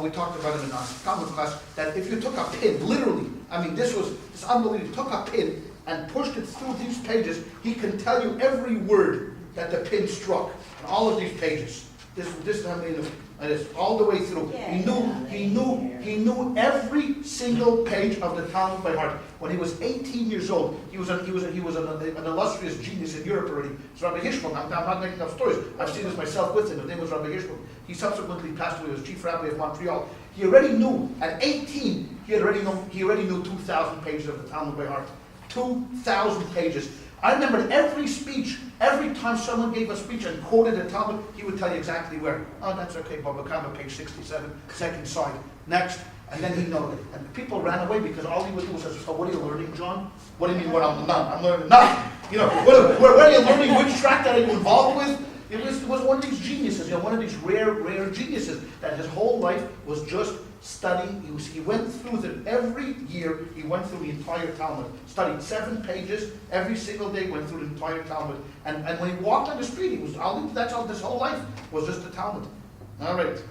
We talked about it in our Talmud class. That if you took a pin, literally, this is unbelievable. Took a pin and pushed it through these pages, he can tell you every word that the pin struck on all of these pages. This is how many it is all the way through. He knew every single page of the Talmud by heart. When he was 18 years old, he was an illustrious genius in Europe already. It's Rabbi Hirschberg. I'm not making up stories. I've seen this myself with him. His name was Rabbi Hirschberg. He subsequently passed away as chief rabbi of Montreal. He already knew at 18. He already knew 2,000 pages of the Talmud by heart. 2,000 pages. I remember every speech, every time someone gave a speech and quoted a Talmud, he would tell you exactly where. Oh, that's okay, Baba Kama, page 67, second side. Next. And then and people ran away because all he would do was say, so what are you learning, John? What do you mean what I'm learning nothing? Where are you learning? Which track are you involved with? It was one of these geniuses, one of these rare geniuses that his whole life was just studying. He went through every year, he went through the entire Talmud, studied 7 pages every single day, went through the entire Talmud. And when he walked on the street, that's all his whole life was just the Talmud. All right.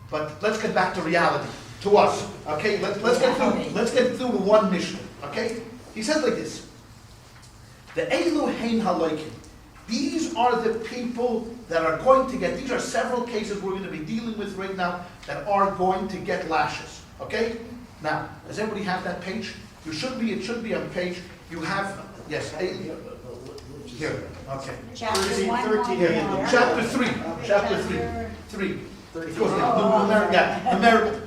But let's get back to reality, to us. Okay, let's get through the one Mishnah. Okay? He says like this. The Elu Hein Haloikim. These are the people that are going to get, these are several cases we're going to be dealing with right now that are going to get lashes. Okay? Now, does everybody have that page? It should be on page, you have, yes, here, okay. Chapter 1, Chapter 3, chapter 3. It goes down.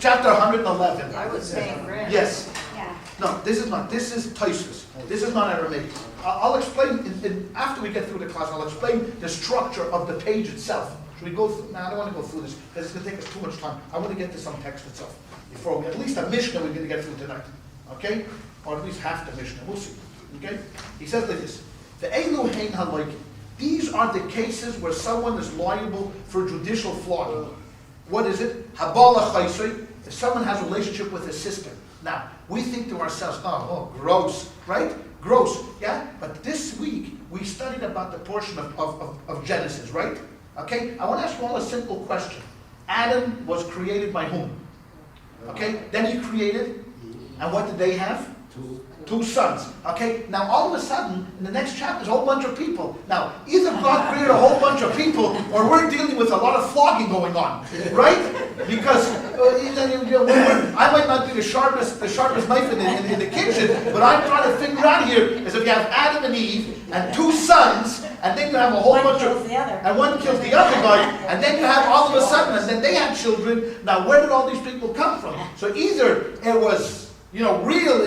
Chapter 111. I was saying red. Yes. Yeah. No, this is not. This is Tosfos. This is not Aramaic. I'll explain, after we get through the class, I'll explain the structure of the page itself. Should we go through? No, I don't want to go through this because it's going to take us too much time. I want to get to some text itself before at least a Mishnah we're going to get through tonight. Okay? Or at least half the Mishnah. We'll see. Okay? He says like this. The Elu Hein Haloikim. These are the cases where someone is liable for judicial flogging. What is it? Habala Chaisoi. If someone has a relationship with his sister. Now, we think to ourselves, oh, gross, right? Gross, yeah? But this week, we studied about the portion of Genesis, right? Okay? I want to ask you all a simple question. Adam was created by whom? Okay? Then he created, and what did they have? Two sons. Okay? Now, all of a sudden, in the next chapter, there's a whole bunch of people. Now, either God created a whole bunch of people, or we're dealing with a lot of flogging going on. Right? Because I might not be the sharpest knife in the kitchen, but I'm trying to figure out here is if you have Adam and Eve and 2 sons, and then you have a whole bunch of, and one kills the other guy, and then you have all of a sudden, and then they have children. Now, where did all these people come from? So either it was real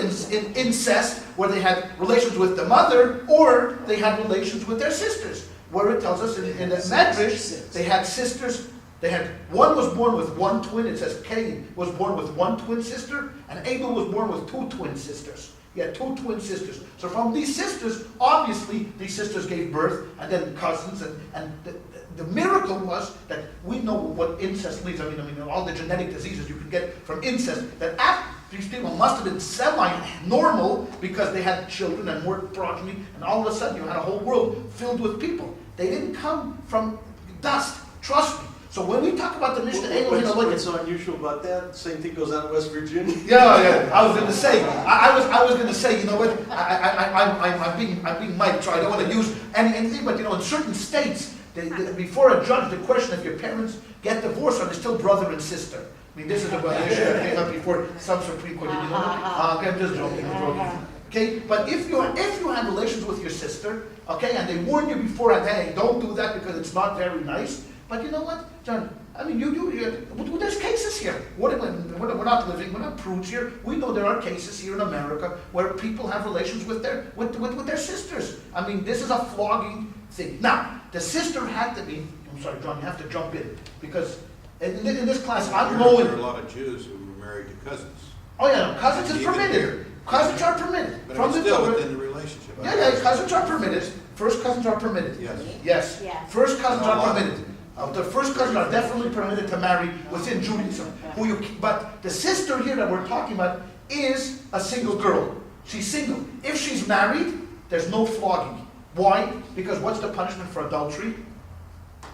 incest, where they had relations with the mother, or they had relations with their sisters. Where it tells us in the Medrash, they had sisters. One was born with 1 twin. It says Cain was born with 1 twin sister, and Abel was born with 2 twin sisters. He had 2 twin sisters. So from these sisters, obviously, these sisters gave birth, and then cousins, and the miracle was that we know what incest leads. I mean, all the genetic diseases you can get from incest, that these people must have been semi-normal because they had children and more progeny, and all of a sudden you had a whole world filled with people. They didn't come from dust, trust me. So when we talk about the Mishnah, what's so unusual about that? Same thing goes on in West Virginia. Yeah. I was going to say. I was going to say. You know what? I'm being mic'd, so I don't want to use anything. But in certain states, before a judge, the question if your parents get divorced, are they still brother and sister? I mean, this is a issue that came up before some Supreme Court. Did you know that? Okay, I'm just joking. Okay, but if you have relations with your sister, okay, and they warn you beforehand, hey, don't do that because it's not very nice. But you know what, John? I mean, there's cases here. We're not living, we're not prudes here. We know there are cases here in America where people have relations with their sisters. I mean, this is a flogging thing. Now, the sister had to be. I'm sorry, John, you have to jump in because in this class, I'm going. There are a lot of Jews who were married to cousins. Oh yeah, no, cousins is permitted. Cousins are permitted. But it's still within the relationship. Yeah, cousins are permitted. First cousins are permitted. Yes. Yeah. First cousins are permitted. The first cousins are definitely permitted to marry within Judaism. But the sister here that we're talking about is a single girl. She's single. If she's married, there's no flogging. Why? Because what's the punishment for adultery?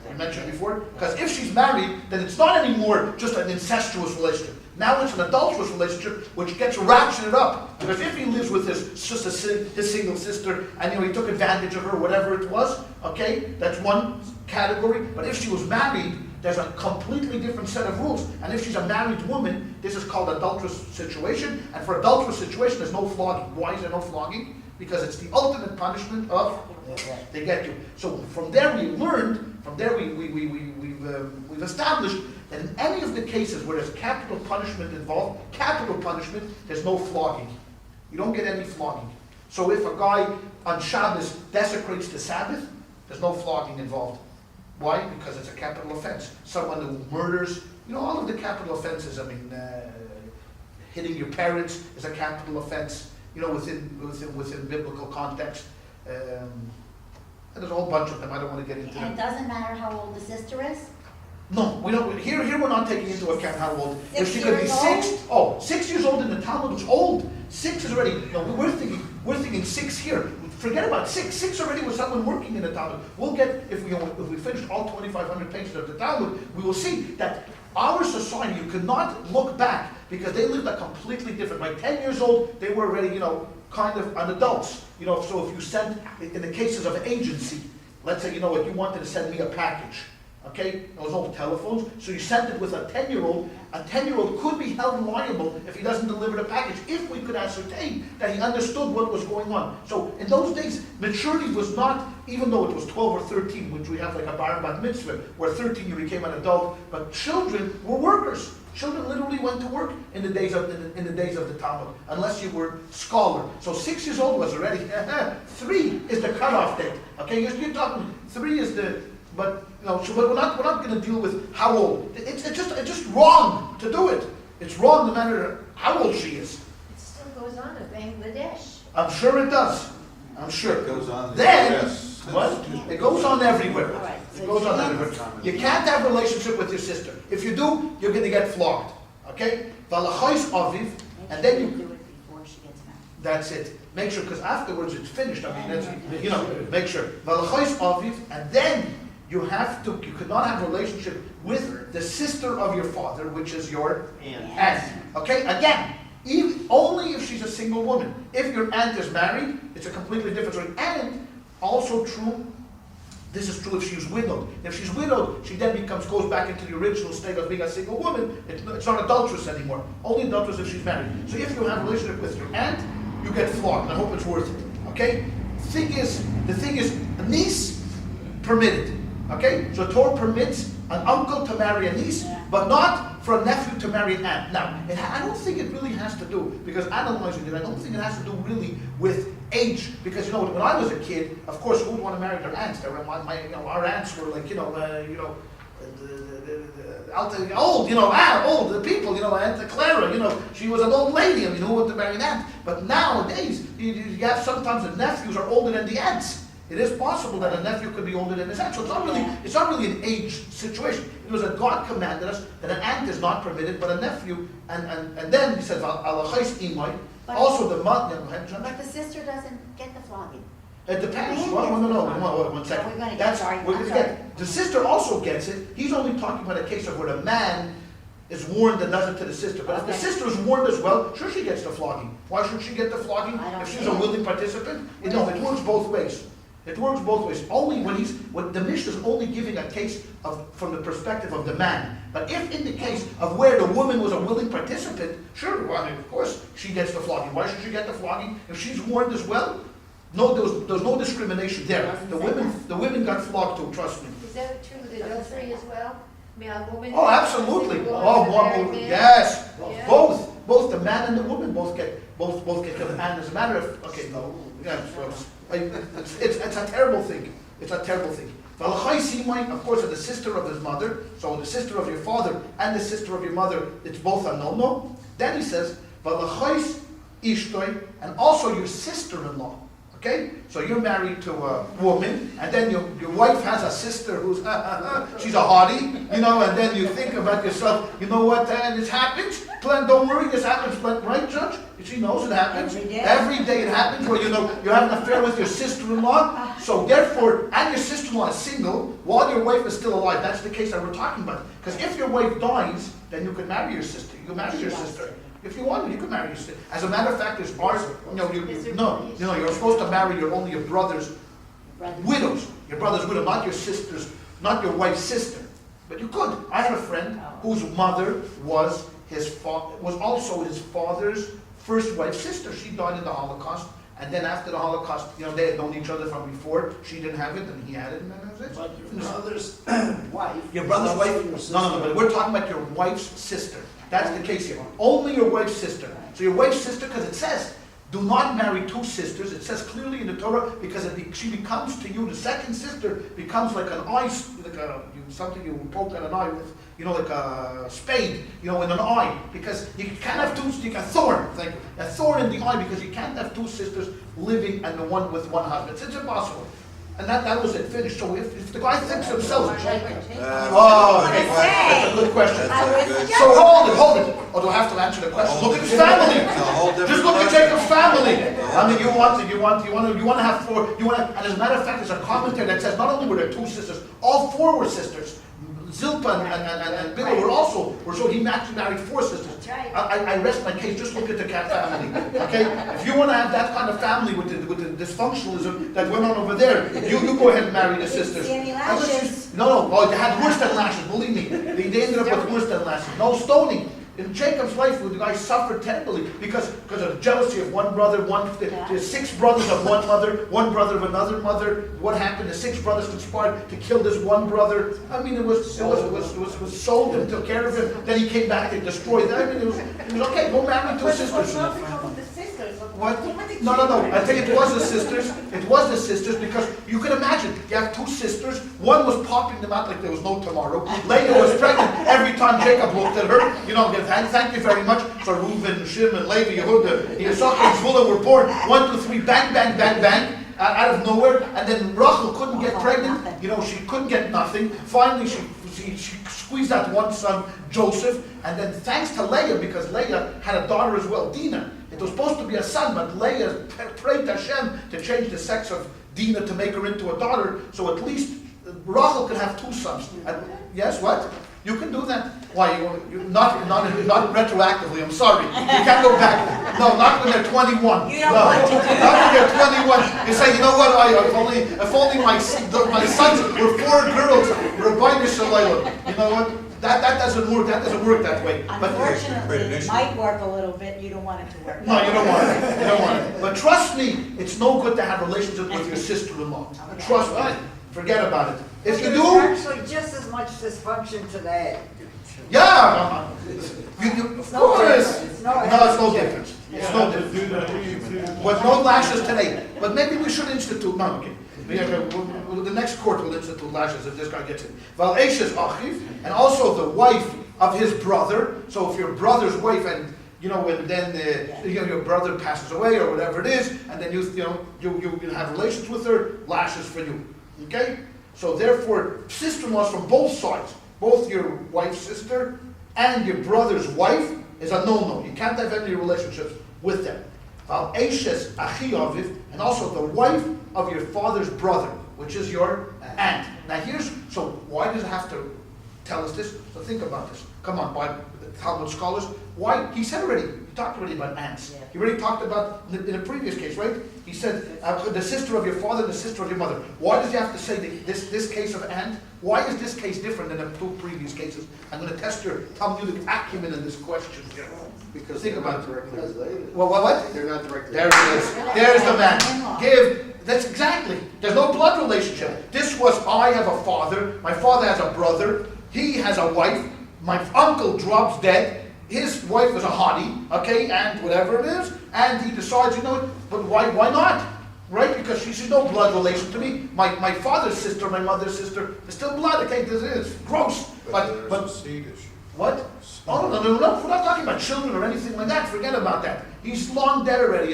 I mentioned before. Because if she's married, then it's not anymore just an incestuous relationship. Now it's an adulterous relationship, which gets ratcheted up. Because if he lives with his single sister, and he took advantage of her, whatever it was, okay, that's one category. But if she was married, there's a completely different set of rules. And if she's a married woman, this is called adulterous situation. And for adulterous situation, there's no flogging. Why is there no flogging? Because it's the ultimate punishment of they get you. So from there we've established that in any of the cases where there's capital punishment involved, there's no flogging. You don't get any flogging. So if a guy on Shabbos desecrates the Sabbath, there's no flogging involved. Why? Because it's a capital offense. Someone who murders, all of the capital offenses, hitting your parents is a capital offense, you know, within biblical context. And there's a whole bunch of them, I don't want to get into And it them. doesn't matter how old the sister is? No, we don't, here we're not taking into account how old. If 6 she could be years old? 6 years old in the Talmud is old. 6 is already, no, we're thinking 6 here. Forget about 6. 6 already was someone working in the Talmud. We'll get, if we finished all 2,500 pages of the Talmud, we will see that our society, you could not look back because they lived a completely different, like 10 years old, they were already, you know, kind of an adults. You know, so if you sent, in the cases of agency, let's say, you know what, you wanted to send me a package. Okay, there was no telephones, so you sent it with a 10-year-old. A 10-year-old could be held liable if he doesn't deliver the package, if we could ascertain that he understood what was going on. So in those days, maturity was not, even though it was 12 or 13, which we have like a bar and bat mitzvah, where 13 you became an adult, but children were workers. Children literally went to work in the days of the Talmud, unless you were scholar. So 6 years old was already 3 is the cutoff date. Okay, you're talking 3 is the. But you know, so we're not going to deal with how old. It's just wrong to do it. It's wrong no matter how old she is. It still goes on in Bangladesh. I'm sure it does. I'm sure. It goes on in the Then US. what? It goes on everywhere. All right, so It goes on you everywhere. can't- You can't have a relationship with your sister. If you do, you're going to get flogged. Okay? Valachos aviv, and then you. do it before she gets married. That's it. Make sure, because afterwards it's finished. I mean, that's, you know, make sure. Valachos aviv, and then you could not have a relationship with the sister of your father, which is your aunt. Okay? Again, only if she's a single woman. If your aunt is married, it's a completely different story. And also true, this is true if she's widowed. If she's widowed, she then goes back into the original state of being a single woman. It's not adulterous anymore. Only adulterous if she's married. So if you have a relationship with your aunt, you get flogged. I hope it's worth it. Okay? The thing is, a niece permitted. Okay? So Torah permits an uncle to marry a niece, but not for a nephew to marry an aunt. Now, I don't think it really has to do, because analyzing it, I don't think it has to do really with age. Because, you know, when I was a kid, of course, who would want to marry their aunts? Our aunts were like, old, the people, Aunt Clara, she was an old lady, who wanted to marry an aunt? But nowadays, you have sometimes the nephews are older than the aunts. It is possible that a nephew could be older than his aunt. So it's not really an age situation. It was a God commanded us that an aunt is not permitted, but a nephew, and then he says, Alachais imai, also the mother. But the sister doesn't get the flogging. It depends. The No, man gets the one flogging. second. So we're gonna get That's started. we're I'm gonna sorry. get. The sister also gets it. He's only talking about a case of where the man is warned and does it to the sister. But if the Okay. sister is warned as well, sure she gets the flogging. Why should she get the flogging I don't if she's know. a willing participant? No, it works both ways. It works both ways. Only when the Mishnah is only giving a case from the perspective of the man. But if in the case of where the woman was a willing participant, sure, well, of course she gets the flogging. Why should she get the flogging if she's warned as well? No, there was no discrimination there. The women got flogged too. Trust me. Is that true with adultery as well? I mean, a woman. Oh, absolutely. Single Oh, woman one, married man? yes. Yeah. Both the man and the woman both get killed. And as a matter of it's a terrible thing. It's a terrible thing. Of course, the sister of his mother, so the sister of your father and the sister of your mother, it's both a no-no. Then he says, and also your sister-in-law. Okay? So you're married to a woman, and then your wife has a sister who's, she's a hottie, and then you think about yourself, you know what, this happens. Don't worry, this happens, right, Judge? She knows it happens. Every day it happens where, you have an affair with your sister-in-law. So therefore, and your sister-in-law is single, while your wife is still alive. That's the case that we're talking about. Because if your wife dies, then you can marry your sister. You can marry your sister. If you want, you can marry your sister. As a matter of fact, there's ours. You're supposed to marry only your brother's widows. Your brother's widow, not your sister's, not your wife's sister. But you could. I had a friend whose mother was also his father's first wife's sister. She died in the Holocaust, and then after the Holocaust, they had known each other from before. She didn't have it, and he had it, and that was it. But your brother's wife. Your brother's wife? No, but we're talking about your wife's sister. That's the case here. Only your wife's sister. So your wife's sister, because it says, do not marry two sisters. It says clearly in the Torah, because she becomes to you, the second sister becomes like an eye, something you poke at an eye with. like a spade, in an eye, because you can't have two, a thorn, thank you, a thorn in the eye, because you can't have two sisters living and the one with one husband. It's impossible. And that was it, finished. So if the guy thinks himself, oh, okay, that's a good question. So hold it. Oh, do I have to answer the question? Look at his family. Just look at Jacob's family. I mean, you want to have four. And as a matter of fact, there's a commentary that says not only were there two sisters, all four were sisters. Zilpah and Bilhah were so he actually married four sisters. I rest my case. Just look at the cat family. Okay, if you want to have that kind of family with the dysfunctionalism that went on over there, you go ahead and marry the sisters. No, they had worse than lashes. Believe me, they ended up with worse than lashes. No stoning. In Jacob's life, the guy suffered terribly because of the jealousy of one brother, the 6 brothers of one mother, one brother of another mother. What happened? The 6 brothers conspired to kill this one brother. I mean, it was sold and took care of him. Then he came back and destroyed them. I mean, it was okay. Go marry 2 sisters. What? No. I think it was the sisters. It was the sisters because you can imagine. You have 2 sisters. One was popping them out like there was no tomorrow. Leah was pregnant every time Jacob looked at her. Thank you very much. So Reuben, Shimon, Levi, Yehuda, Yisachar, and Zvulun were born. 1, 2, 3, bang, bang, bang, bang, out of nowhere. And then Rachel couldn't get pregnant. She couldn't get nothing. Finally, she squeezed out one son, Joseph. And then thanks to Leah, because Leah had a daughter as well, Dinah. It was supposed to be a son, but Leah prayed to Hashem to change the sex of Dinah to make her into a daughter. So at least Rachel could have 2 sons. And, yes, what? You can do that. Why? Not retroactively. I'm sorry. You can't go back. No, not when they're 21. Not when they're 21. You say, you know what? If only my sons were 4 girls. Rabbi Shalom. You know what? That doesn't work. That doesn't work that way. Unfortunately, it might work a little bit. You don't want it to work. No, you don't want it. You don't want it. But trust me, it's no good to have relationships with your sister-in-law. Trust me. Forget about it. If you do, there's actually just as much dysfunction today. Yeah, of course. It's no difference. It's no difference. With no lashes today. But maybe we should institute. No, okay. The next court will institute lashes if this guy gets it. Val Eishes Achiv, and also the wife of his brother. So if your brother's wife and and then your brother passes away or whatever it is, and then you have relations with her, lashes for you. Okay? So therefore, sister-in-laws from both sides, both your wife's sister and your brother's wife, is a no-no. You can't have any relationships with them. Eishes Achi Aviv, and also the wife of your father's brother, which is your aunt. Now so why does it have to tell us this? So think about this. Come on, by the Talmud scholars. Why? He said already, he talked already about aunts. Yeah. He already talked about, in a previous case, right? He said, the sister of your father, the sister of your mother. Why does he have to say this case of aunt? Why is this case different than the 2 previous cases? I'm going to test your Talmudic acumen in this question. Because think about it. Related. Well, what? They're not directly. There it is. There's the man. That's exactly. There's no blood relationship. This was, I have a father. My father has a brother. He has a wife. My uncle drops dead. His wife is a hottie, okay, and whatever it is, and he decides, but why not? Right? Because she's no blood relation to me. My father's sister, my mother's sister, is still blood, okay, this is gross. But seed issue. What? Oh, no, we're not talking about children or anything like that. Forget about that. He's long dead already.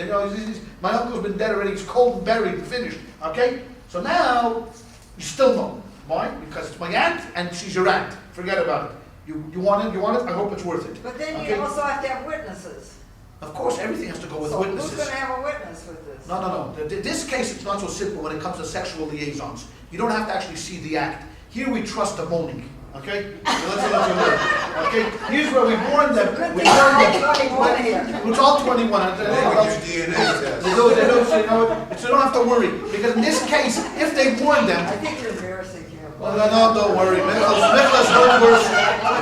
My uncle's been dead already. He's cold and buried and finished, okay? So now, you still know. Why? Because it's my aunt, and she's your aunt. Forget about it. You want it? I hope it's worth it. But then you also have to have witnesses. Of course, everything has to go with So witnesses. who's going to have a witness with this? No. This case, it's not so simple when it comes to sexual liaisons. You don't have to actually see the act. Here we trust the moaning. Okay? So let's learn. Okay? Here's where we warn them. It's all 21. DNA test. They don't, so you don't have to worry. Because in this case, if they warn them, I think you're embarrassing him. no, don't worry. Nicholas heard worse.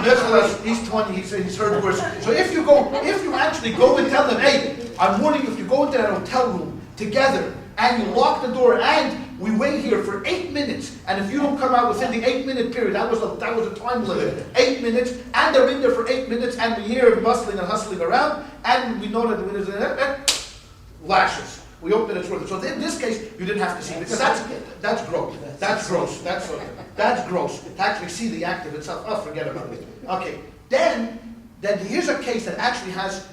Nicholas, he's 20. He's heard worse. So if you actually go and tell them, hey, I'm warning you, if you go into that hotel room together and you lock the door and we wait here for 8 minutes, and if you don't come out within the 8-minute period, that was a time limit. 8 minutes, and they're in there for 8 minutes, and we hear them bustling and hustling around, and we know that there's lashes. We hope that it's worth it. So in this case, you didn't have to see it, because that's gross. That's gross. That's gross. To actually see the act of itself, forget about it. Okay, then here's a case that actually has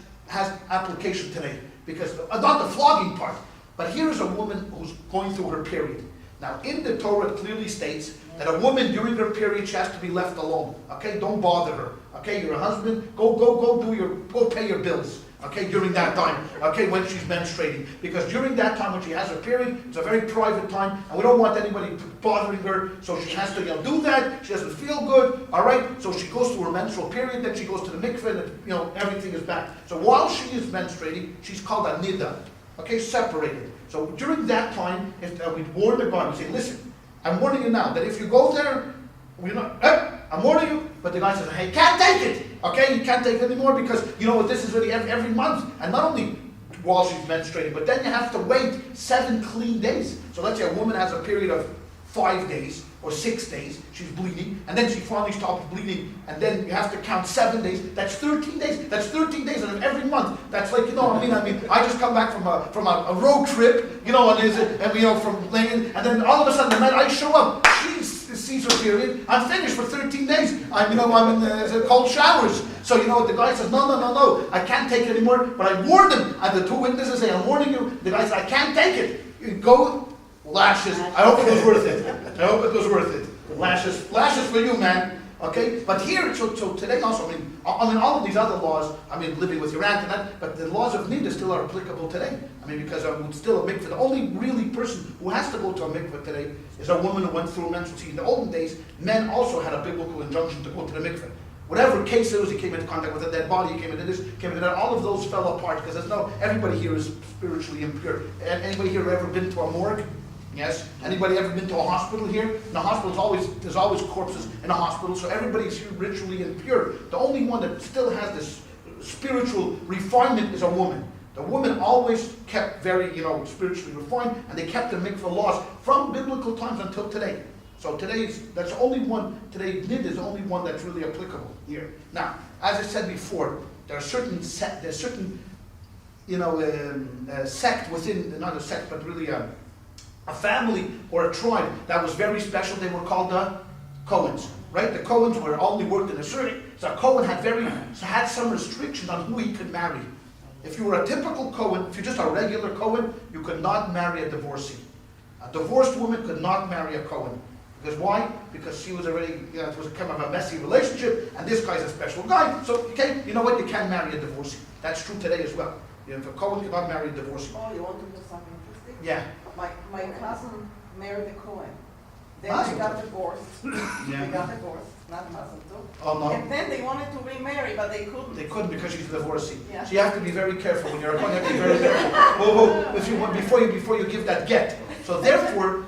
application today, because, not the flogging part, but here is a woman who's going through her period. Now, in the Torah, it clearly states that a woman during her period, she has to be left alone. Okay, don't bother her. Okay, you're a husband, go pay your bills. Okay, during that time. Okay, when she's menstruating, because during that time when she has her period, it's a very private time, and we don't want anybody bothering her. So she has to do that. She doesn't feel good. All right, so she goes through her menstrual period, then she goes to the mikveh, and everything is back. So while she is menstruating, she's called a nida. Okay, separated. So during that time, we warn the guy, we say, listen, I'm warning you now that if you go there, I'm warning you, but the guy says, hey, can't take it. Okay, you can't take it anymore because, this is really every month. And not only while she's menstruating, but then you have to wait 7 clean days. So let's say a woman has a period of 5 days or 6 days, she's bleeding, and then she finally stops bleeding, and then you have to count 7 days. That's 13 days. That's 13 days, and every month. That's like, I just come back from a road trip, from Lane, and then all of a sudden the night I show up, she sees her period, I'm finished for 13 days. I'm in the cold showers. So the guy says, no, I can't take it anymore. But I warned him, and the 2 witnesses say, I'm warning you. The guy says, I can't take it. You go. Lashes. I hope it was worth it. Lashes for you, man. Okay, but here, so today also, all of these other laws, living with your aunt and that, but the laws of nida still are applicable today. Because it's still a mikveh. The only really person who has to go to a mikveh today is a woman who went through a menstrual. See, in the olden days, men also had a biblical injunction to go to the mikveh. Whatever case it was, he came into contact with a dead body, he came into this, came into that, all of those fell apart because everybody here is spiritually impure. Anybody here ever been to a morgue? Yes. Anybody ever been to a hospital here? In the hospital, there's always corpses in a hospital, so everybody's here ritually impure. The only one that still has this spiritual refinement is a woman. The woman always kept very, spiritually refined, and they kept the mikveh laws from biblical times until today. So that's the only one, today nid is the only one that's really applicable here. Now, as I said before, there are certain sect within, not a sect, but really a family or a tribe that was very special. They were called the Cohens, right? The Cohens were only worked in a certain, so a Cohen had some restrictions on who he could marry. If you were a typical Cohen, if you're just a regular Cohen, you could not marry a divorcee. A divorced woman could not marry a Cohen. Because why? Because she was already, it was a kind of a messy relationship, and this guy's a special guy. So, okay, you know what? You can marry a divorcee. That's true today as well. If a Cohen cannot marry a divorcee. Oh, you want to know something interesting? Yeah. My cousin married a Cohen. Then Awesome. they got divorced. Yeah. They got divorced, not Mazel Tov. Oh no. And then they wanted to remarry, but they couldn't. They couldn't because she's a divorcee. Yeah. So you have to be very careful when you're a Cohen. You have to be very careful before you give that get. So therefore,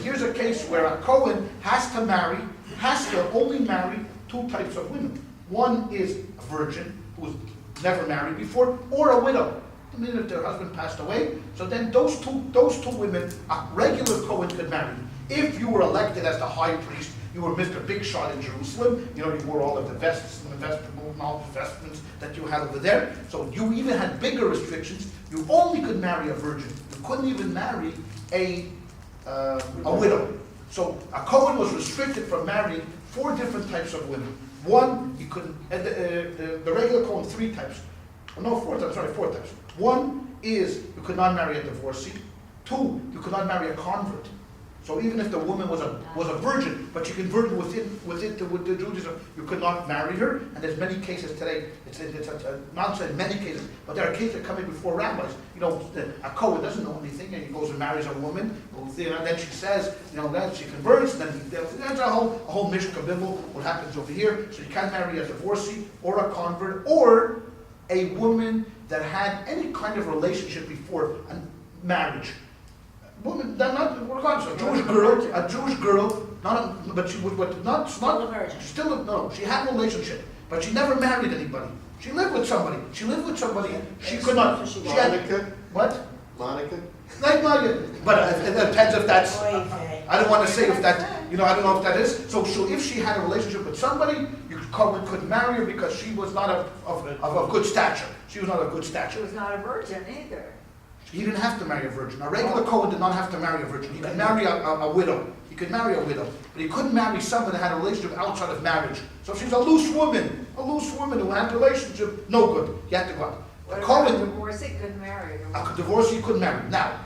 here's a case where a Cohen has to only marry 2 types of women. One is a virgin who's never married before, or a widow. If their husband passed away, so then those two women, a regular Cohen could marry. If you were elected as the high priest, you were Mr. Big Shot in Jerusalem, you wore all of the vests and all the vestments that you had over there, so you even had bigger restrictions. You only could marry a virgin. You couldn't even marry a widow. So a Cohen was restricted from marrying 4 different types of women. One, he couldn't, the regular Cohen, 3 types. No, 4 types, sorry, 4 types. One is you could not marry a divorcee. 2, you could not marry a convert. So even if the woman was a virgin, but she converted with the Judaism, you could not marry her. And there's many cases today. It's not saying many cases, but there are cases coming before rabbis. A Cohen doesn't know anything, and he goes and marries a woman. And then she says, that she converts. And then there's a whole mishka bimble. What happens over here? So you can't marry a divorcee or a convert or a woman that had any kind of relationship before a marriage. Woman, regardless, a Jewish girl, but she was not Still a virgin. She had a relationship, but she never married anybody. She lived with somebody. She could not. She had Monica? what? Monica? Like Monica, but it depends if that's. I don't want to say if that. I don't know if that is. So if she had a relationship with somebody, Cohen couldn't marry her because she was not of good stature. She was not of good stature. She was not a virgin either. He didn't have to marry a virgin. A regular Cohen did not have to marry a virgin. He could marry a widow. He could marry a widow, but he couldn't marry someone that had a relationship outside of marriage. So if she's a loose woman who had a relationship, no good. He had to go out. What A about a Cohen, divorcee couldn't marry her? a divorcee couldn't marry. Now,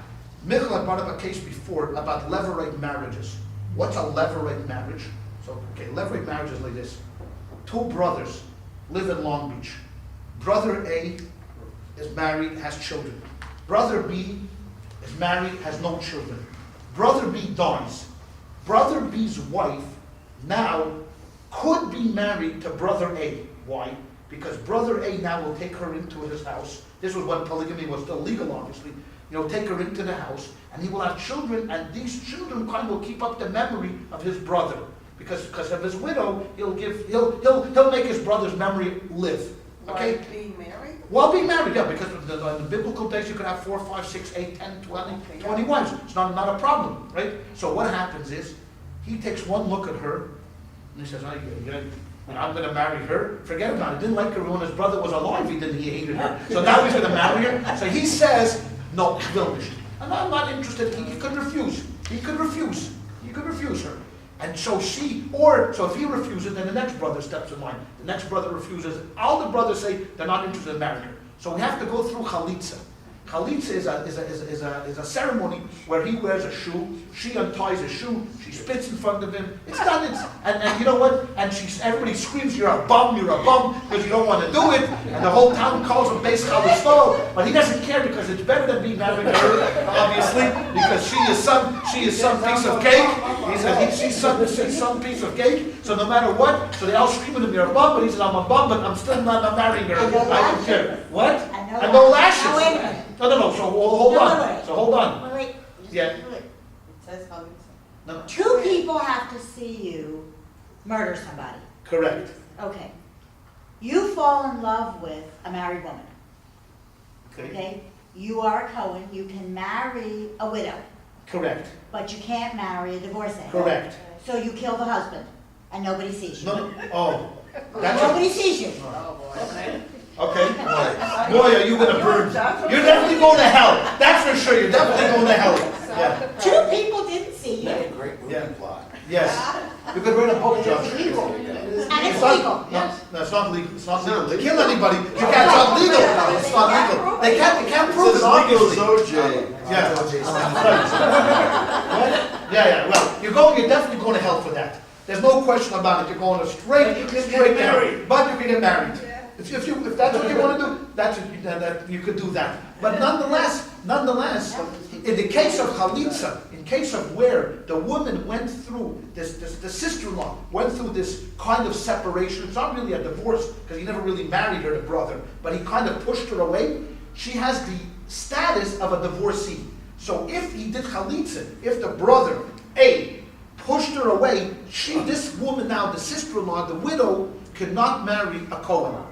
Michal had brought up a case before about levirate marriages. What's a levirate marriage? So, okay, levirate marriage is like this. Two brothers live in Long Beach. Brother A is married, has children. Brother B is married, has no children. Brother B dies. Brother B's wife now could be married to Brother A. Why? Because Brother A now will take her into his house. This was when polygamy was still legal, obviously. Take her into the house, and he will have children, and these children kind of will keep up the memory of his brother. Because of his widow, he'll make his brother's memory live. Okay? While being married? While being married, yeah, because in the biblical days you could have 4, 5, 6, 8, 10, 20, 20 wives. It's not a problem, right? So what happens is, he takes one look at her, and he says, I'm going to marry her. Forget about it. Didn't like her when his brother was alive. He hated her. So now he's going to marry her. So he says, no, Vilnish. And I'm not interested. He could refuse. He could refuse her. And so if he refuses, then the next brother steps in line. The next brother refuses. All the brothers say they're not interested in marrying her. So we have to go through chalitza. Chalitza is a ceremony where he wears a shoe, she unties a shoe, she spits in front of him. It's done. And you know what? And everybody screams, you're a bum, because you don't want to do it. And the whole town calls him Beis Chalitzo, but he doesn't care because it's better than being married to her, obviously, because she is some piece of cake. He says she's some piece of cake. So no matter what, so they all scream at him, you're a bum, but he says, I'm a bum, but I'm still not marrying her. I don't care. What? And no lashes. Now wait a minute. No, so hold No, on. wait. So hold on. Wait. Yeah. It says how it's. No. Two people have to see you murder somebody. Correct. Okay. You fall in love with a married woman. Okay. Okay? You are a Cohen. You can marry a widow, Correct. but you can't marry a divorcee. Correct. So you kill the husband, and nobody sees you. No. Oh. That's Nobody sees you. okay. Boy, are you going to burn. You're definitely going to hell. That's for sure. You're definitely going to hell. Yeah. Two people didn't see you, and Great movie Yeah. plot. Yes. You could write a book, Josh. it's It's legal. no, it's not legal. It's not legal to kill anybody. You can't. It's not legal. It's not legal. They can't prove it, obviously. OJ. Yeah. Right. Yeah. Well, you're definitely going to hell for that. There's no question about it. You're going to straight married. But you can get married. If that's what you want to do, that you could do that. But nonetheless, in the case of chalitza, in case of where the woman went through the sister-in-law went through this kind of separation. It's not really a divorce because he never really married her, the brother, but he kind of pushed her away. She has the status of a divorcee. So if he did chalitza, if the brother A pushed her away, this woman now, the sister-in-law, the widow, cannot marry a Kohen.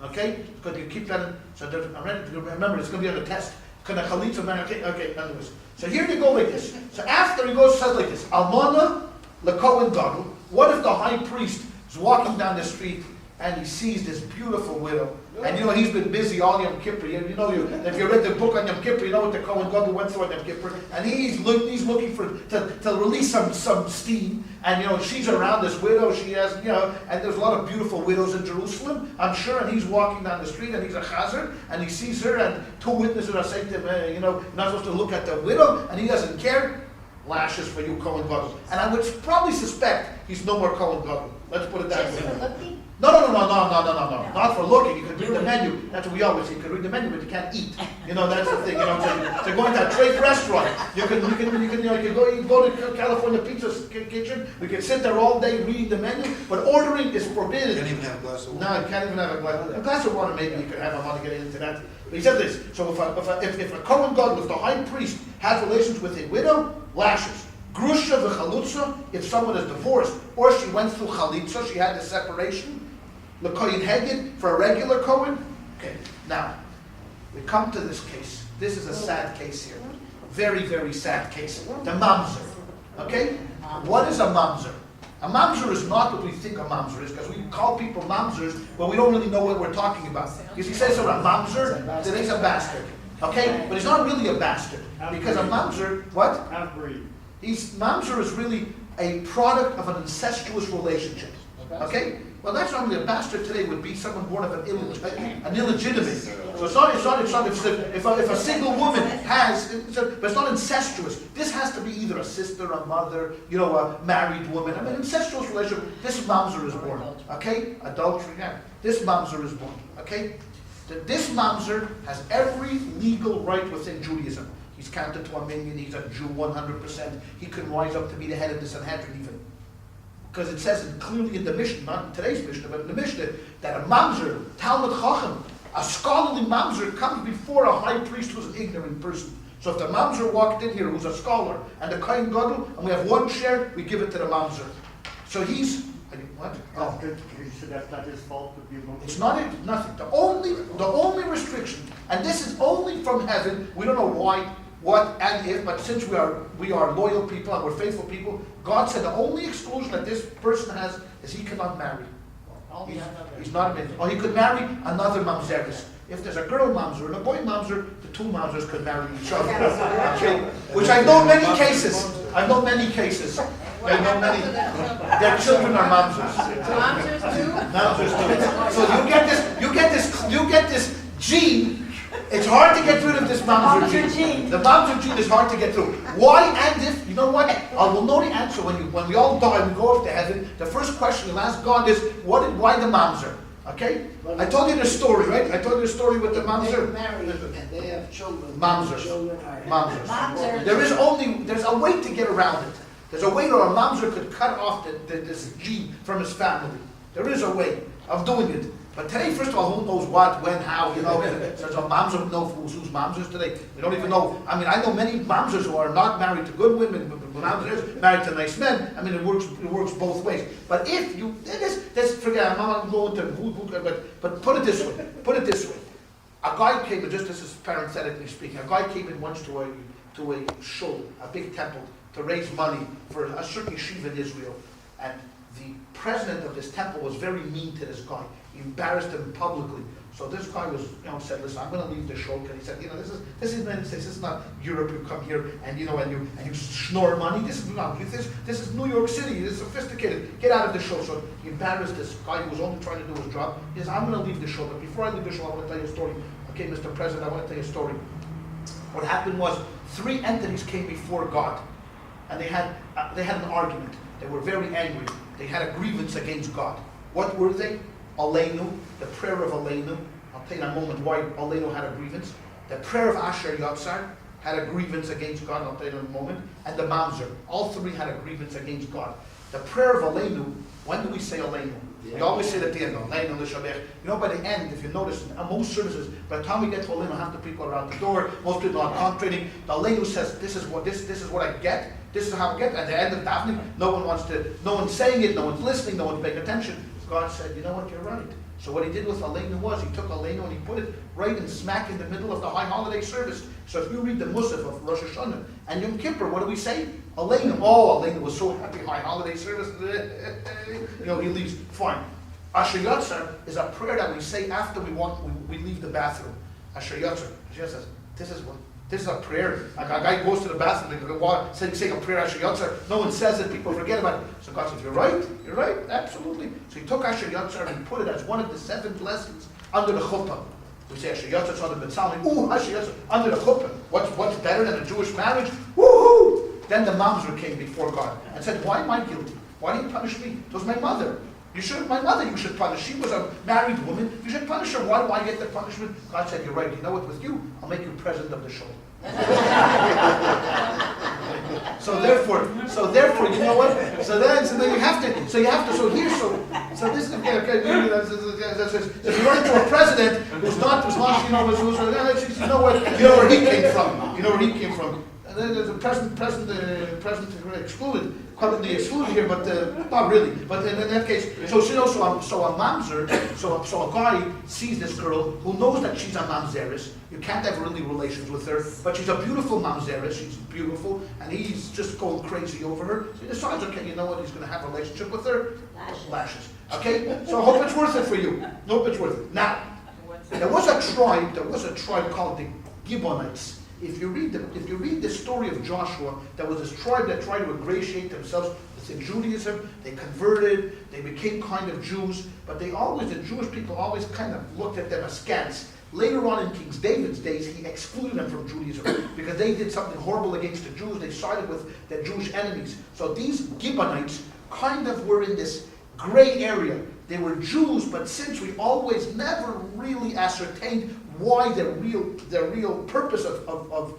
Okay? Because you keep that in, so remember, it's going to be on the test. Can a chalitza marry? Okay, anyways. So here you go like this. So after he goes, says like this, Almana leKohen Gadol. What if the high priest is walking down the street and he sees this beautiful widow? And he's been busy all Yom Kippur. If you read the book on Yom Kippur, you know what the Kohen Gadol went through on Yom Kippur. And he's looking to release some steam. And she's around this widow. She has and there's a lot of beautiful widows in Jerusalem, I'm sure. And he's walking down the street and he's a chazer and he sees her and two witnesses are saying to him, you're not supposed to look at the widow, and he doesn't care. Lashes for you, Kohen Gadol. And I would probably suspect he's no more Kohen Gadol. Let's put it that Just way. for looking? No. Not for looking. You can read the menu. That's what we always say. You can read the menu, but you can't eat. That's the thing. To go into a trade restaurant, you can go to California Pizza's kitchen. We can sit there all day reading the menu, but ordering is forbidden. Can't even have a glass of water. No, you can't even have a glass of water. Maybe you could have. I want to get into that. But he said this. So if a Kohen Gadol, if the high priest has relations with a widow, lashes. Grusha v'chalutza, if someone is divorced, or she went through chalitza, she had the separation. L'koyin heged, for a regular Kohen. Okay, now, we come to this case. This is a sad case here. Very, very sad case. The mamzer. Okay? What is a mamzer? A mamzer is not what we think a mamzer is, because we call people mamzers, but we don't really know what we're talking about. Because he says so, a mamzer, then he's a bastard. Okay? But he's not really a bastard. Because a mamzer, what? Half-breed. Mamzer is really a product of an incestuous relationship. Okay? Well, that's not really a bastard today would be someone born of an illegitimate. So it's not if a single woman has, but it's not incestuous. This has to be either a sister, a mother, a married woman. I mean, incestuous relationship. This mamzer is born. Okay? Adultery. Yeah. This mamzer is born. Okay? This mamzer has every legal right within Judaism. He's counted to 1 million. He's a Jew 100%. He can rise up to be the head of the Sanhedrin even. Because it says clearly in the Mishnah, not in today's Mishnah, but in the Mishnah, that a mamzer, Talmud Chacham, a scholarly mamzer comes before a high priest who's an ignorant person. So if the mamzer walked in here who's a scholar, and the Kohen Gadol, and we have one share, we give it to the mamzer. So he's, what? Oh. So that's not his fault to be moved? It's not it, nothing. The only restriction, and this is only from heaven, we don't know why, what, and if, but since we are loyal people and we're faithful people, God said the only exclusion that this person has is he cannot marry. He's not a man. Or he could marry another mamzeris. If there's a girl mamzer and a boy mamzer, the two mamzers could marry each other. Okay. Which I know many cases. I know many cases. I know many. Their children are mamzers. Mamzers too? Mamzers too. So you get this gene. It's hard to get rid of this mamzer gene. The mamzer gene is hard to get through. Why and if? You know what? I will know the answer when we all die and we go up to heaven. The first question you'll ask God is, why the mamzer? Okay? I told you the story, right? I told you the story with the mamzer. They marry and they have children. Mamzers. Children are Mamzers. There's a way to get around it. There's a way where a mamzer could cut off this gene from his family. There is a way of doing it. But today, first of all, who knows what, when, how, There's a mamzer, no who's mamzers today. We don't even know. I mean, I know many mamzers who are not married to good women, but mamzers married to nice men. I mean, it works both ways. But if you, forget, I'm not going to but put it this way. A guy came in, just this is parenthetically speaking, a guy came in once to a shul, a big temple, to raise money for a certain yeshiva in Israel. And the president of this temple was very mean to this guy. He embarrassed him publicly. So this guy was, said, listen, I'm going to leave the shul. And he said, this is United States. This is not Europe. You come here and you snore money. This is New York City. This is sophisticated. Get out of the shul. So he embarrassed this guy who was only trying to do his job. He says, I'm going to leave the shul. But before I leave the shul, I want to tell you a story. Okay, Mr. President, I want to tell you a story. What happened was 3 entities came before God, and they had an argument. They were very angry. They had a grievance against God. What were they? Aleinu, the prayer of Aleinu. I'll tell you in a moment why Aleinu had a grievance. The prayer of Asher Yotzar had a grievance against God. I'll tell you in a moment. And the Mamzer. All 3 had a grievance against God. The prayer of Aleinu, when do we say Aleinu? We always say it at the end, Aleinu l'shabech. By the end, if you notice, in most services, by the time we get to Aleinu, half the people are out the door. Most people are concentrating. The Aleinu says, this is what I get. This is how I get. At the end of Daphne, no one's saying it, no one's listening, no one's paying attention. God said, you know what, you're right. So what he did with Aleinu was, he took Aleinu and he put it right in smack in the middle of the high holiday service. So if you read the Musaf of Rosh Hashanah and Yom Kippur, what do we say? Aleinu. Oh, Aleinu was so happy, high holiday service. He leaves, fine. Asher Yotzar is a prayer that we say after we leave the bathroom. Asher Yotzar. She says, this is a prayer. A guy goes to the bathroom, saying a prayer, Asher Yotzar. No one says it, people forget about it. So God says, you're right, absolutely. So he took Asher Yotzar and he put it as one of the 7 blessings under the chuppah. We say Asher Yotzar on the B'tzalmi. Ooh, Asher Yotzar under the chuppah. What's better than a Jewish marriage? Woohoo! Then the mamzer came before God and said, why am I guilty? Why do you punish me? It was my mother. My mother you should punish. She was a married woman. You should punish her. Why do I get the punishment? God said, you're right. You know what? With you, I'll make you president of the shul. So therefore, you know what? So then you have to. So this is okay. If you run into a president who's not, you know where he came from. And then there's a president excluded. Currently excluded here, but not really. But in that case, so a mamzer, so a guy sees this girl who knows that she's a mamzeris. You can't have really relations with her, but she's a beautiful mamzeris. She's beautiful, and he's just going crazy over her. So he decides, okay, you know what? He's going to have a relationship with her. Lashes. Okay. So I hope it's worth it for you. Hope it's worth it. Now, there was a tribe called the Gibeonites. if you read the story of Joshua, there was this tribe that tried to ingratiate themselves within Judaism. They converted, they became kind of Jews, but the Jewish people always kind of looked at them askance. Later on in King David's days, he excluded them from Judaism because they did something horrible against the Jews. They sided with their Jewish enemies. So these Gibeonites kind of were in this gray area. They were Jews, but since we always never really ascertained why their real purpose of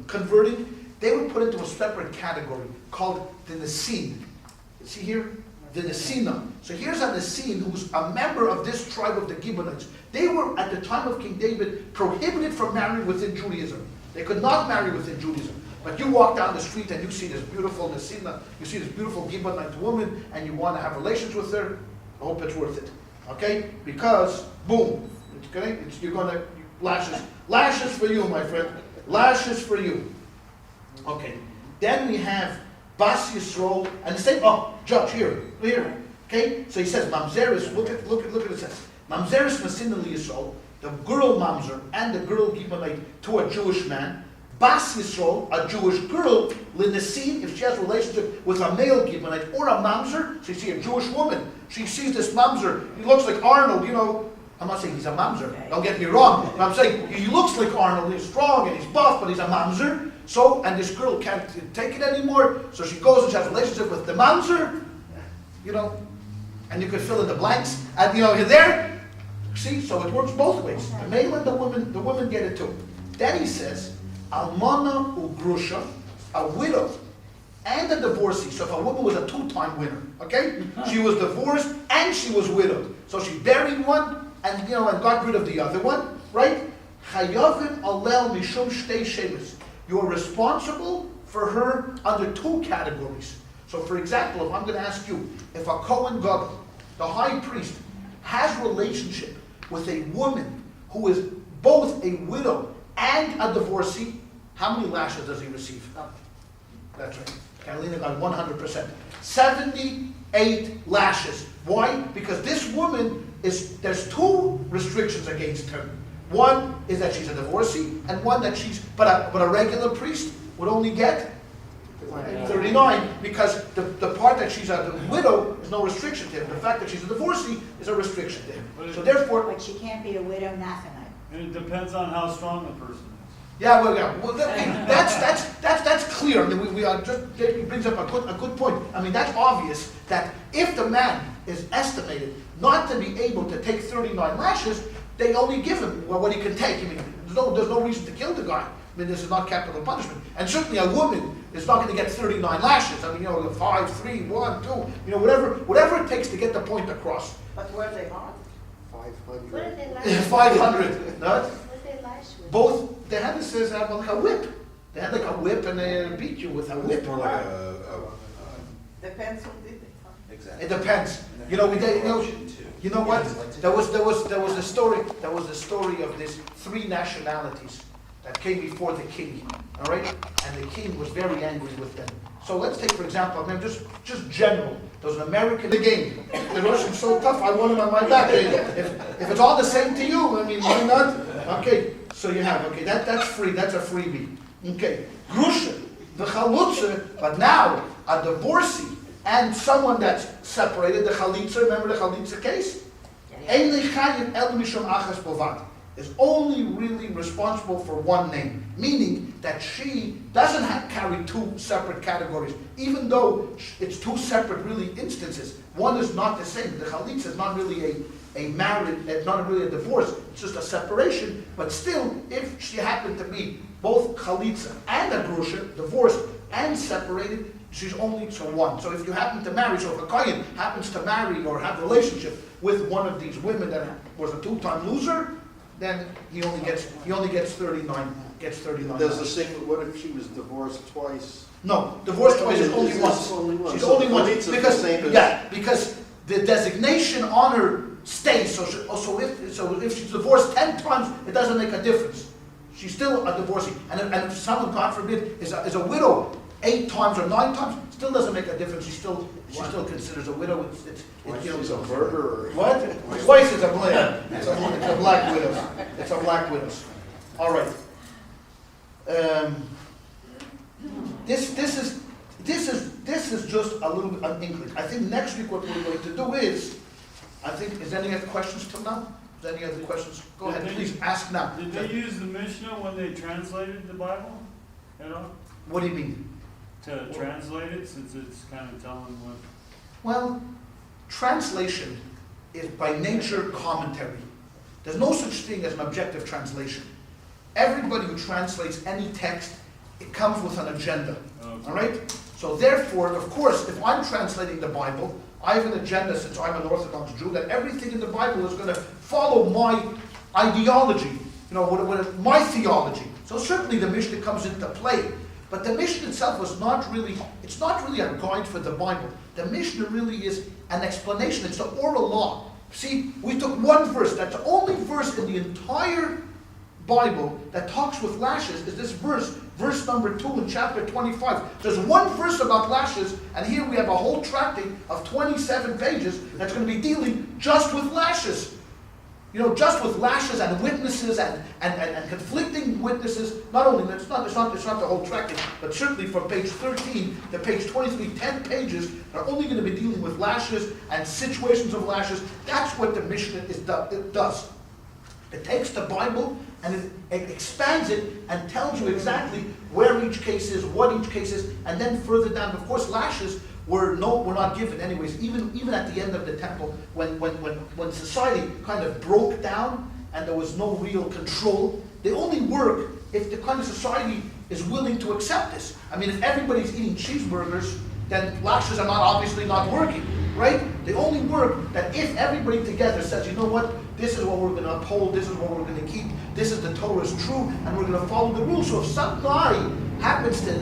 converting, they were put into a separate category called the Nessin. See here? The Nessina. So here's a Nessin who's a member of this tribe of the Gibeonites. They were, at the time of King David, prohibited from marrying within Judaism. They could not marry within Judaism. But you walk down the street and you see this beautiful Nessina, you see this beautiful Gibeonite woman, and you want to have relations with her, I hope it's worth it. Okay? Because, boom, you're going to, lashes for you, my friend. Lashes for you. Okay. Then we have Bas Yisrael, and the same, judge, here. Okay? So he says, Mamzeris, look at what it says. Mamzeris Masin Yisrael, the girl Mamzer and the girl Gibeonite to a Jewish man. Bas Yisrael, a Jewish girl, Linesin, if she has a relationship with a male Gibeonite or a Mamzer, so you see a Jewish woman, she sees this Mamzer, he looks like Arnold, I'm not saying he's a Mamzer, don't get me wrong, but I'm saying he looks like Arnold, he's strong and he's buff, but he's a Mamzer. So, and this girl can't take it anymore, so she goes and she has a relationship with the Mamzer, and you could fill in the blanks, and you're there. See, so it works both ways. The male and the women get it too. Then he says, Almana ugrusha, a widow, and a divorcee. So if a woman was a two-time winner, okay? She was divorced and she was widowed. So she buried one and and got rid of the other one, right? Chayavim alel mishum shtei shemes. You are responsible for her under two categories. So for example, if I'm going to ask you, if a Kohen Gadol, the high priest, has relationship with a woman who is both a widow and a divorcee, how many lashes does he receive? That's right. Carolina got 100%. 78 lashes. Why? Because this woman there's two restrictions against her. One is that she's a divorcee, and one that but a regular priest would only get 39, because the part that she's a widow is no restriction to him. The fact that she's a divorcee is a restriction to him. So therefore, But she can't be a widow, nothing. And it depends on how strong the person is. That's clear. I mean, he brings up a good point. I mean, that's obvious that if the man is estimated not to be able to take 39 lashes, they only give him what he can take. I mean, there's no reason to kill the guy. I mean, this is not capital punishment. And certainly a woman is not going to get 39 lashes. I mean, 5, 3, 1, 2, whatever it takes to get the point across. But were they hard? What did they lash? 500. Not? What did they lash with? Both, they had this like a whip. They had like a whip and they beat you with a whip. More like Depends who did it, huh? exactly. It depends. You know what? There was a story of these three nationalities that came before the king. All right? And the king was very angry with them. So let's take, for example, I mean, just general. There was an American in the game. The Russian's so tough, I want him on my back. If it's all the same to you, I mean, why not? Okay, so you have, that's free, that's a freebie. Okay, Grusha, the Chalutza, but now a divorcee and someone that's separated, the Chalitza, remember the Chalitza case? Is only really responsible for one name, meaning that she doesn't carry two separate categories, even though it's two separate really instances. One is not the same. The chalitza is not really a marriage, it's not really a divorce, it's just a separation, but still, if she happened to be both chalitza and a grusha, divorced and separated, she's only one. So if you happen to marry, so if a kohen happens to marry or have a relationship with one of these women that was a two-time loser, then he only gets 39. Gets 39. Does the same? What if she was divorced twice? No, divorced twice is only once. She's only once because the designation on her stays. So if she's divorced 10 times, it doesn't make a difference. She's still a divorcee. And if someone, God forbid, is a widow 8 times or 9 times, still doesn't make a difference. She still considers a widow. She's a murderer. What? Twice is a black. It's a black widow. It's a black widow. All right. This is just a little an inkling. I think next week what we're going to do is, is there any other questions till now? Is there any other questions? Go ahead, please ask now. Did they use the Mishnah when they translated the Bible at all? What do you mean? To translate it, since it's kind of telling what... Well, translation is by nature commentary. There's no such thing as an objective translation. Everybody who translates any text, it comes with an agenda. Okay. All right? So therefore, of course, if I'm translating the Bible, I have an agenda since I'm an Orthodox Jew that everything in the Bible is going to follow my ideology, my theology. So certainly the Mishnah comes into play. But the Mishnah itself it's not really a guide for the Bible. The Mishnah really is an explanation. It's the oral law. See, we took one verse. That's the only verse in the entire Bible that talks with lashes is this verse number 2 in chapter 25. There's one verse about lashes, and here we have a whole tractate of 27 pages that's going to be dealing just with lashes. Just with lashes and witnesses and conflicting witnesses. Not only it's not the whole tractate, but certainly from page 13 to page 23, 10 pages are only going to be dealing with lashes and situations of lashes. That's what the Mishnah does. It takes the Bible and it expands it and tells you exactly where each case is, what each case is, and then further down, of course, lashes were not given anyways. Even at the end of the temple, when society kind of broke down and there was no real control, they only work if the kind of society is willing to accept this. I mean, if everybody's eating cheeseburgers, then lashes are obviously not working, right? They only work that if everybody together says, you know what, this is what we're going to uphold, this is what we're going to keep, this is the Torah's true, and we're going to follow the rules. So if some guy happens to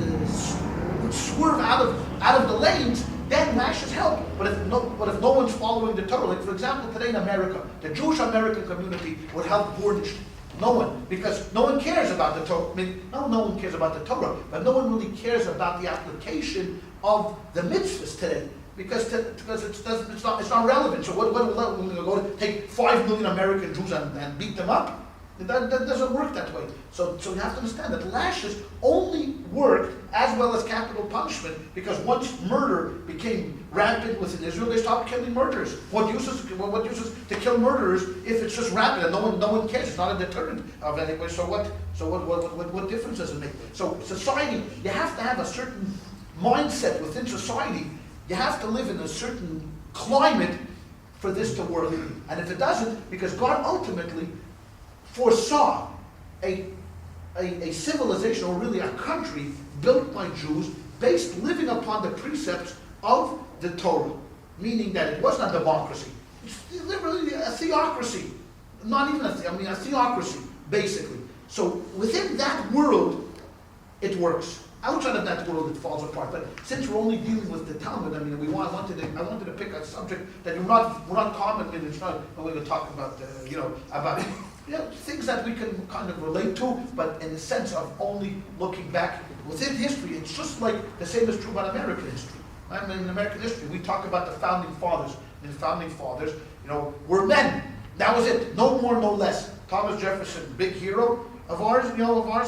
swerve out of the lanes, then lashes help. But if no one's following the Torah, like for example today in America, the Jewish American community would help burnished. No one, because no one cares about the Torah. I mean, no one cares about the Torah, but no one really cares about the application of the mitzvahs today. Because it's not relevant. So what we're going to go to take 5 million American Jews and beat them up? That doesn't work that way. So you have to understand that lashes only worked as well as capital punishment because once murder became rampant within Israel, they stopped killing murderers. What use is to kill murderers if it's just rampant and no one cares? It's not a deterrent of anyway. So what difference does it make? So society, you have to have a certain mindset within society. You have to live in a certain climate for this to work. And if it doesn't, because God ultimately foresaw a civilization, or really a country, built by Jews, living upon the precepts of the Torah. Meaning that it wasn't a democracy. It's literally a theocracy. Not even a theocracy, basically. So within that world, it works. Outside of that world, it falls apart. But since we're only dealing with the Talmud, I wanted to pick a subject that we're not common in. It's not we're going to talk about about things that we can kind of relate to, but in the sense of only looking back within history. It's just like the same is true about American history. I mean, in American history, we talk about the founding fathers. And the founding fathers, were men. That was it. No more, no less. Thomas Jefferson, big hero of ours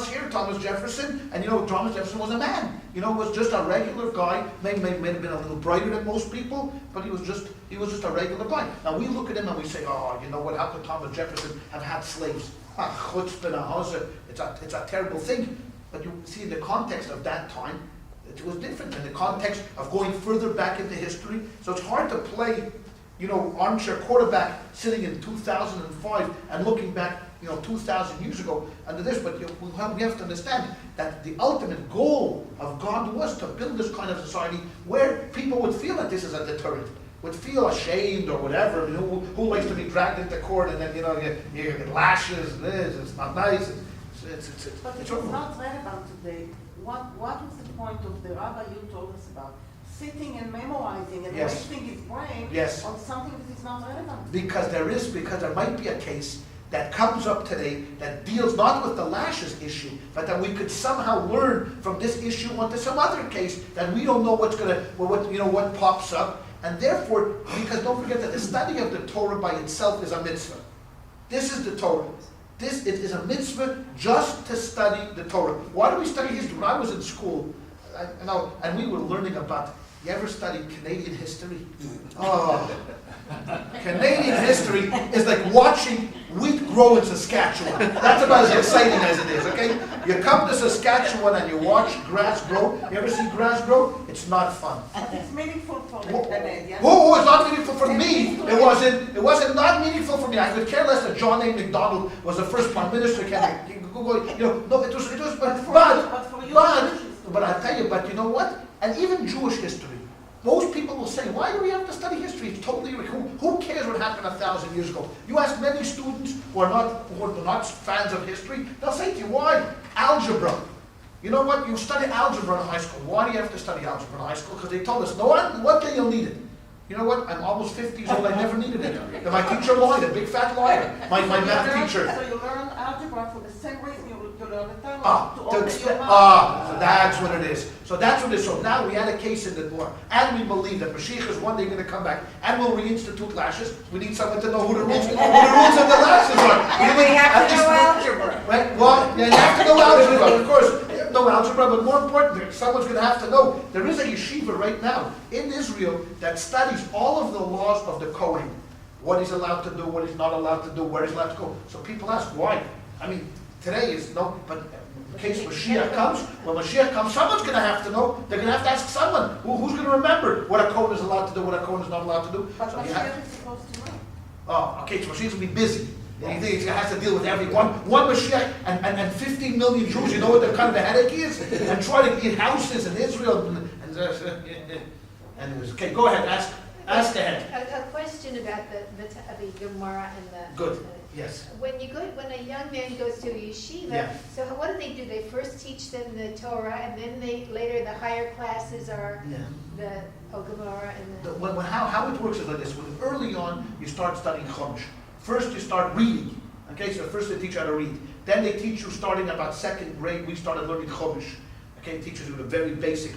here, Thomas Jefferson, and Thomas Jefferson was a man. Was just a regular guy. May have been a little brighter than most people, but he was just a regular guy. Now we look at him and we say, oh, you know what? How could Thomas Jefferson have had slaves? It's a terrible thing. But you see, in the context of that time, it was different. In the context of going further back into history, so it's hard to play, armchair quarterback sitting in 2005 and looking back 2,000 years ago under this, but we have to understand that the ultimate goal of God was to build this kind of society where people would feel that this is a deterrent, would feel ashamed or whatever. Who likes to be dragged into court and then you get lashes? It's not nice. But it's not relevant today. What was the point of the Rabbi you told us about? Sitting and memorizing and wasting his brain on something that is not relevant. Because there might be a case that comes up today that deals not with the lashes issue, but that we could somehow learn from this issue onto some other case that we don't know what pops up, and therefore, because don't forget that the study of the Torah by itself is a mitzvah. This is the Torah. It is a mitzvah just to study the Torah. Why do we study history? When I was in school, and we were learning about, you ever studied Canadian history? Oh, Canadian history is like watching wheat grow in Saskatchewan. That's about as exciting as it is, okay? You come to Saskatchewan and you watch grass grow. You ever see grass grow? It's not fun. But it's meaningful for the Canadians. Oh, it's not meaningful for me. It wasn't not meaningful for me. I could care less that John A. Macdonald was the first prime minister. No, it was, but I tell you, but you know what? And even Jewish history. Most people will say, why do we have to study history? It's totally, who cares what happened 1,000 years ago? You ask many students who are not fans of history, they'll say to you, why? Algebra. You know what? You study algebra in high school. Why do you have to study algebra in high school? Because they told us, no, one day you'll need it. You know what? I'm almost 50 years old, I never needed it. And my teacher lied, a big fat liar. My math teacher. So you learn algebra for the same reason you learn the Talmud, so that's what it is. So that's what it is. So now we had a case in the war, and we believe that Mashiach is one day going to come back, and we'll reinstitute lashes. We need someone to know who the rules of the lashes are. And we have to know algebra. Right? Well, yeah, you have to know algebra, of course. No algebra, but more importantly, someone's going to have to know. There is a yeshiva right now in Israel that studies all of the laws of the Kohen. What he's allowed to do, what he's not allowed to do, where he's allowed to go. So people ask, why? I mean, today is no, but in case Mashiach comes, when Mashiach comes, someone's going to have to know. They're going to have to ask someone. Who's going to remember what a Kohen is allowed to do, what a Kohen is not allowed to do? But So Mashiach is supposed to know. Oh, okay, so Mashiach's going to be busy. And you think he has to deal with everyone? One Mashiach and 15 million Jews, you know what the kind of a headache he is? And try to get houses in Israel. And okay, go ahead, ask ahead. A question about the Gemara and the... Good, yes. When a young man goes to a yeshiva, Yeah. so what do? They first teach them the Torah, and then later the higher classes are the Gemara and the... How it works is like this. When early on, you start studying Chumash. First, you start reading. Okay, so first they teach you how to read. Then they teach you, starting about second grade, we started learning Chumash. Okay, teachers do the very basic,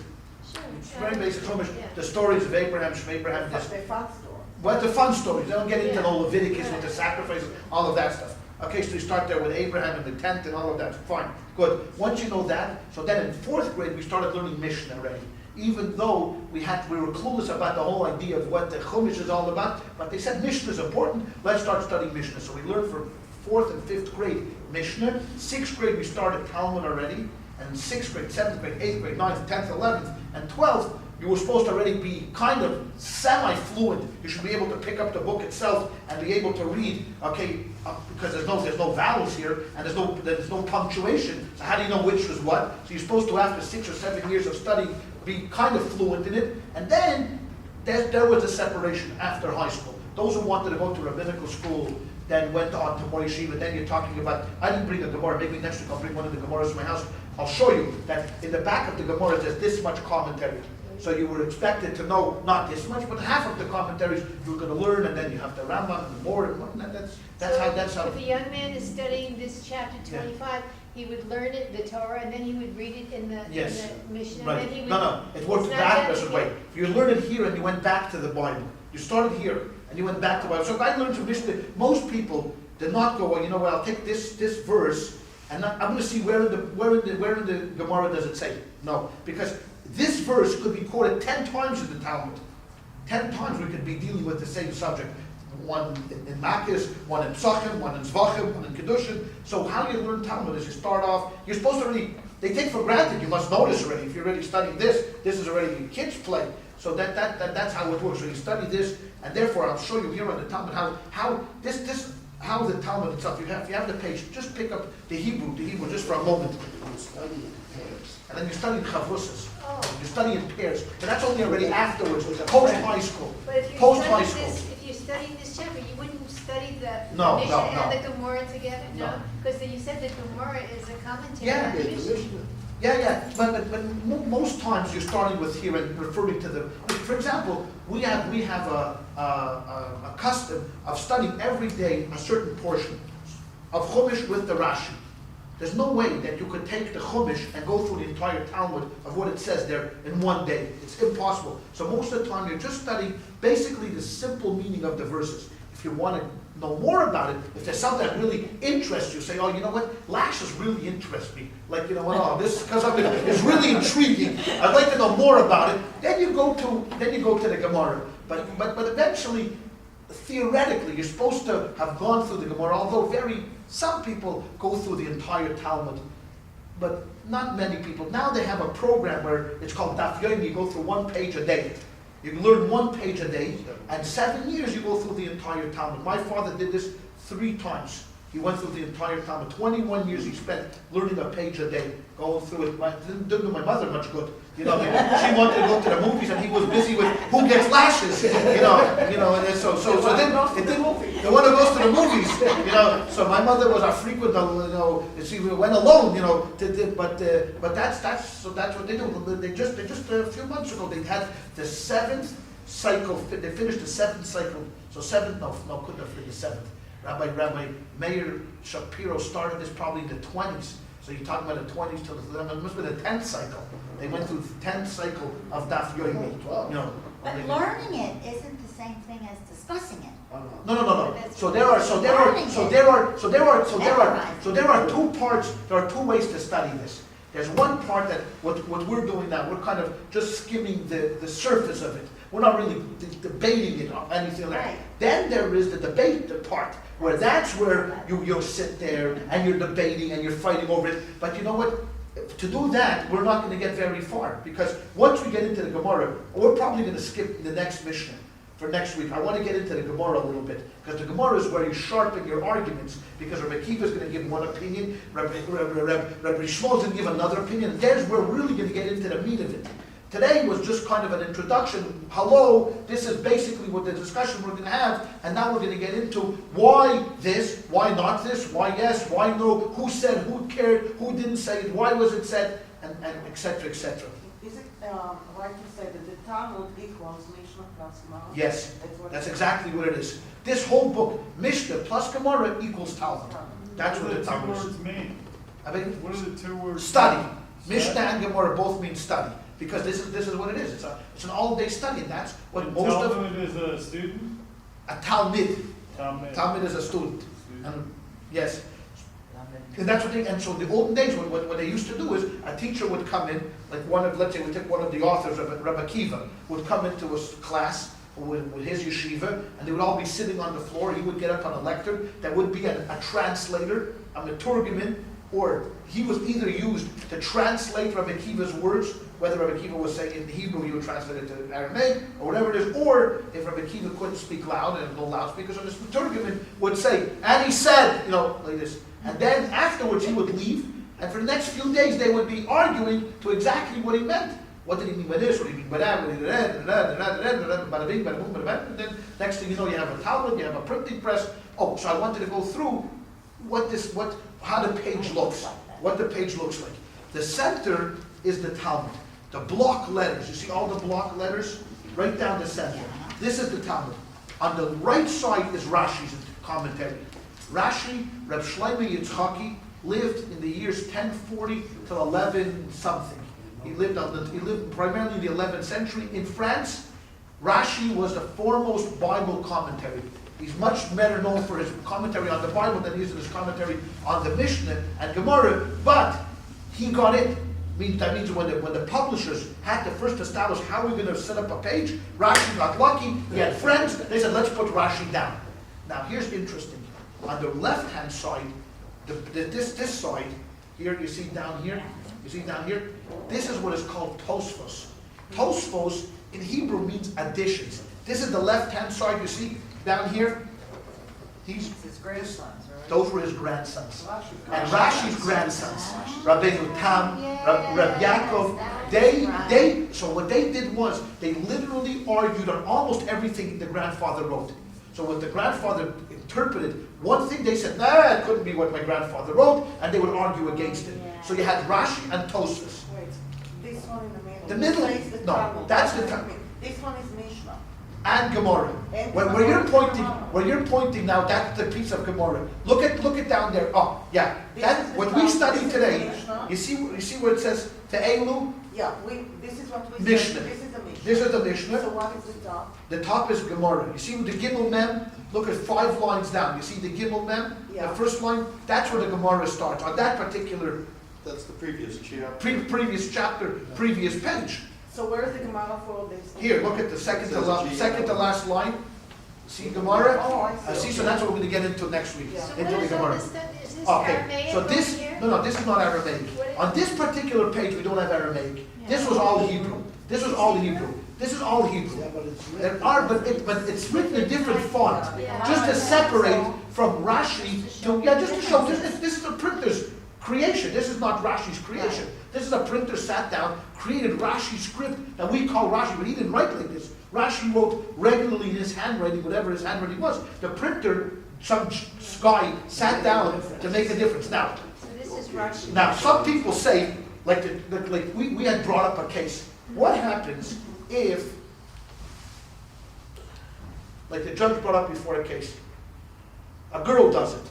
very basic Chumash. Yeah. The stories of Abraham, Abraham. But they're fun stories. Well, the fun stories. They don't get into Yeah. all Leviticus with the Right. sacrifices, all of that stuff. Okay, so you start there with Abraham and the tent and all of that. Fine, good. Once you know that, so then in fourth grade we started learning Mishnah already. Even though we were clueless about the whole idea of what the Chumash is all about, but they said Mishnah is important, let's start studying Mishnah. So we learned from fourth and fifth grade Mishnah. Sixth grade we started Talmud already, and sixth grade, seventh grade, eighth grade, 9th, 10th, 11th, and 12th, you were supposed to already be kind of semi-fluent. You should be able to pick up the book itself and be able to read, okay, because there's no vowels here, and there's no punctuation, so how do you know which was what? So you're supposed to, after 6 or 7 years of studying, be kind of fluent in it, and then there was a separation after high school. Those who wanted to go to rabbinical school then went on to more yeshiva. Then you're talking about, I didn't bring a Gemara, maybe next week I'll bring one of the Gemaras to my house. I'll show you that in the back of the Gemara there's this much commentary. So you were expected to know not this much, but half of the commentaries you're going to learn, and then you have the Rambam and more, and that's how. If a young man is studying this chapter 25, he would learn it, the Torah, and then he would read it in the Mishnah. Right. And then he would, No, it worked that way. If you learn it here and you went back to the Bible, you started here and you went back to the Bible. So if I learned from Mishnah, most people did not go, well, you know what, I'll take this verse and I'm going to see where in the Gemara does it say. No, because this verse could be quoted 10 times in the Talmud. 10 times we could be dealing with the same subject. One in Makis, one in Psachim, one in Zvachim, one in Kedushin. So how you learn Talmud is you start off, you're supposed to really, they take for granted, you must know this already. If you're already studying this is already kids play. So that's how it works. So you study this, and therefore I'll show you here on the Talmud how the Talmud itself, if you have the page, just pick up the Hebrew just for a moment. You study in pairs. And then you study in chavrusas. Oh. You study in pairs. But that's only already afterwards, post-high school. But if Post-high school. you're studying this chapter, you wouldn't study the No, Mishnah no, and the Gemara together? No. Because you said the Gemara is a commentary Yeah. on the It's the Mishnah. Mishnah. Yeah, but most times you're starting with here and referring to the. For example, we have a custom of studying every day a certain portion of Chumash with the Rashi. There's no way that you could take the Chumash and go through the entire Talmud of what it says there in one day. It's impossible. So most of the time you're just studying basically the simple meaning of the verses. If you want to know more about it, if there's something that really interests you, say, oh, you know what, lashes really interest me. Like, you know what, oh, this, because it's really intriguing. I'd like to know more about it. Then you go to the Gemara. But eventually, theoretically, you're supposed to have gone through the Gemara, although some people go through the entire Talmud, but not many people. Now they have a program where it's called Daf Yomi. You go through 1 page a day. You can learn 1 page a day, and 7 years you go through the entire Talmud. My father did this 3 times. He went through the entire Talmud. 21 years he spent learning a page a day, going through it. Didn't do my mother much good. You know, she wanted to go to the movies, and he was busy with who gets lashes. You know, and so then it didn't. The one who goes to the movies. You know, so my mother was a frequent. She went alone. You know, but that's what they do. They just a few months ago they had the 7th cycle. They finished the 7th cycle. So 7th, no, couldn't have finished the 7th. Rabbi Meir Shapiro started this probably in the 20s. So you're talking about the 20s till it must be the 10th cycle. They went through the 10th cycle of Daf Yomi. You know, But learning it isn't the same thing as discussing it. No. So there are 2 parts. There are 2 ways to study this. There's one part that what we're doing now. We're kind of just skimming the surface of it. We're not really debating it or anything like that. Then there is the debate part, where that's where you'll sit there and you're debating and you're fighting over it. But you know what? To do that, we're not going to get very far, because once we get into the Gemara, we're probably going to skip the next Mishnah for next week. I want to get into the Gemara a little bit, because the Gemara is where you sharpen your arguments, because Rabbi Akiva is going to give one opinion, Rabbi Shmuel is going to give another opinion, and there's where we're really going to get into the meat of it. Today was just kind of an introduction. Hello, this is basically what the discussion we're going to have, and now we're going to get into why this, why not this, why yes, why no, who said, who cared, who didn't say it, why was it said, and etc., etc. Is it right to say that the Talmud equals Mishnah plus Gemara? Yes, that's exactly what it is. This whole book, Mishnah plus Gemara equals Talmud. That's what the Talmud is. What do the 2 words mean? I mean, What are the 2 words? Study. Mishnah and Gemara both mean study. Because this is what it is. It's an all-day study, and that's what most of... Talmud is a student? A Talmud. Talmud. Talmud is a student. And yes. And that's what and so in the olden days, what they used to do is, a teacher would come in, like let's say we take one of the authors, Rabbi Akiva, would come into a class with his yeshiva, and they would all be sitting on the floor. He would get up on a lectern. There would be a translator, a meturgiman, or he was either used to translate Rabbi Akiva's words, whether Rabbi Akiva was saying in Hebrew, he would translate it to Aramaic, or whatever it is, or if Rabbi Akiva couldn't speak loud, and no loudspeakers, so this meturgiman would say, and he said, like this. And then afterwards he would leave, and for the next few days they would be arguing to exactly what he meant. What did he mean by this? What did he mean by that? What did he mean by that? Bada bing, bada boom, bada bang. And then next thing you know, you have a Talmud, you have a printing press. Oh, so I wanted to go through how the page looks, what the page looks like. The center is the Talmud. The block letters, you see all the block letters? Right down the center. This is the Talmud. On the right side is Rashi's commentary. Rashi, Reb Shlomo Yitzchaki, lived in the years 1040 to 11 something. He lived primarily in the 11th century. In France, Rashi was the foremost Bible commentary. He's much better known for his commentary on the Bible than he is in his commentary on the Mishnah and Gemara, but he got it. That means when the publishers had to first establish how we're going to set up a page, Rashi got lucky. He had friends. They said, let's put Rashi down. Now, here's interesting. On the left-hand side, this side, here, you see down here? This is what is called Tosfos. Tosfos in Hebrew means additions. This is the left-hand side, you see down here? His grandsons, right? Those were his grandsons. And Rashi's grandsons, Rabbi Tam, Rabbi Yaakov, so what they did was, they literally argued on almost everything the grandfather wrote. So what the grandfather interpreted, one thing they said, it couldn't be what my grandfather wrote, and they would argue against it. So you had Rashi and Tosfos. Wait, this one in the middle. The middle, no, Talmud. that's the Talmud. This one is Mishnah. And Gemara. Where you're pointing now, that's the piece of Gemara. Look at down there. Oh, yeah. That what we study today. You see where it says Te'elu, Yeah, this is what we Mishnah. said, this is the Mishnah. This is the Mishnah. So what is the top? The top is Gemara. You see with the Gimel Mem, look at 5 lines down. You see the Gimel Mem? Yeah. The first line, that's where the Gemara starts, on that particular That's the previous chapter. previous chapter, previous page. So where is the Gemara for this? Here, look at the second to Says last line. See Gemara? Oh, I see. See, so that's what we're going to get into next week. Yeah. So Into what the is all Gemara. this stuff? Is this Okay, Aramaic so over this, here? no, this is not Aramaic. What is- On this particular page, we don't have Aramaic. This Yeah. was all Hebrew. This was all Hebrew. This is all Hebrew. Yeah, but it's There written. are, but it's written in different font, Yeah. just to separate from Rashi. Just to show this is a printer's creation. This is not Rashi's creation. This is a printer sat down, created Rashi's script that we call Rashi, but he didn't write like this. Rashi wrote regularly in his handwriting, whatever his handwriting was. The printer, some guy sat down to make a difference. Now, So this is Rashi. now, some people say, like we had brought up a case. What happens if, like the judge brought up before a case, a girl does it,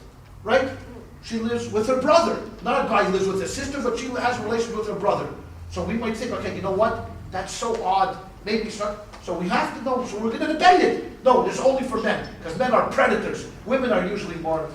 right? She lives with her brother. Not a guy who lives with his sister, but she has a relationship with her brother. So we might think, okay, you know what? That's so odd. Maybe so. So we have to know, so we're going to debate it. No, it's only for men, because men are predators. Women are usually more,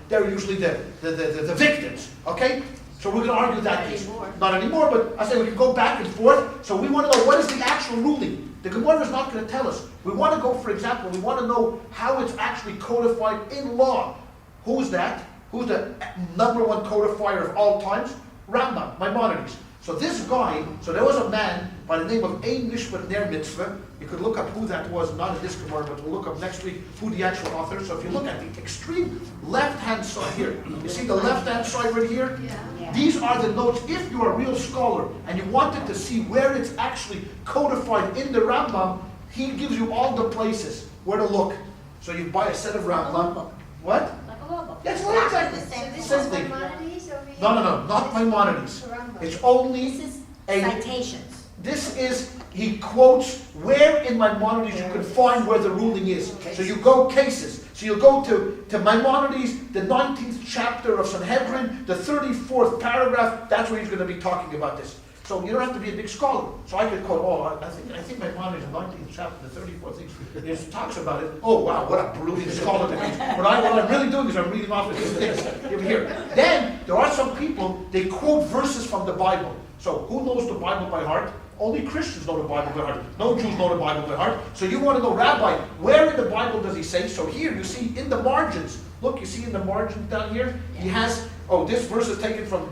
they're usually the victims, okay? So we're going to argue that case. Not anymore, but I say we can go back and forth. So we want to know what is the actual ruling. The Gemara is not going to tell us. We want to go, for example, we want to know how it's actually codified in law. Who's that? Who's the number one codifier of all times? Rambam, Maimonides. So this guy, so there was a man by the name of Ein Mishpat Ner Mitzvah. You could look up who that was, not in this Gemara, but we'll look up next week who the actual author. So if you look at the extreme left-hand side here, you see the left-hand side right here? Yeah. These are the notes. If you're a real scholar and you wanted to see where it's actually codified in the Rambam, he gives you all the places where to look. So you buy a set of Like a law Rambam. book. What? Like a law book. That's what exactly. The So same this Same is thing. Maimonides over here? No, not This- Maimonides. Rambam. It's only This is a, citations. this is, he quotes where in Maimonides you can find where the ruling is. So you go cases. So you go to Maimonides, the 19th chapter of Sanhedrin, the 34th paragraph, that's where he's going to be talking about this. So you don't have to be a big scholar. So I could quote, I think Maimonides, the 19th chapter, the 34th thing, it talks about it. Oh wow, what a brilliant scholar that is. What I'm really doing is I'm reading off of his things. Here. Then, there are some people, they quote verses from the Bible. So who knows the Bible by heart? Only Christians know the Bible by heart. No Jews know the Bible by heart. So you want to know, Rabbi, where in the Bible does he say? So here you see in the margins. Look, you see in the margins down here, he has, this verse is taken from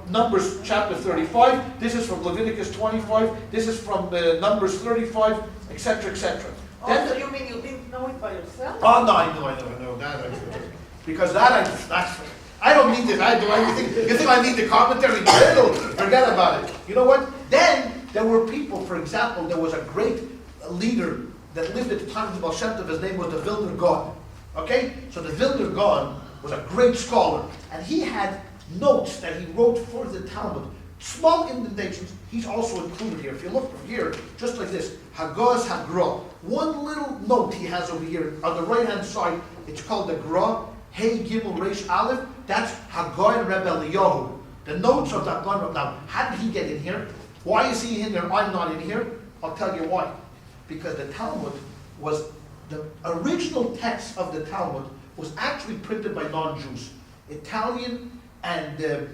Numbers chapter 35. This is from Leviticus 25. This is from Numbers 35, etc., etc. Oh, so you mean you didn't know it by yourself? Oh no, I know that. Because I don't need this. I do anything. You think I need the commentary? No, forget about it. You know what? Then there were people. For example, there was a great leader that lived at the time of the Baal Shem Tov. His name was the Vilna Gaon. Okay, so the Vilna Gaon was a great scholar, and he had notes that he wrote for the Talmud. Small indentations, he's also included here. If you look from here, just like this, Hagos Hagra. One little note he has over here on the right-hand side, it's called the Gra, Hey Gimel Reish Aleph. That's Hagai and Rebbe Eliyahu. The notes of that one. Now, how did he get in here? Why is he in there? I'm not in here. I'll tell you why. Because the Talmud was, the original text of the Talmud was actually printed by non-Jews. Italian and they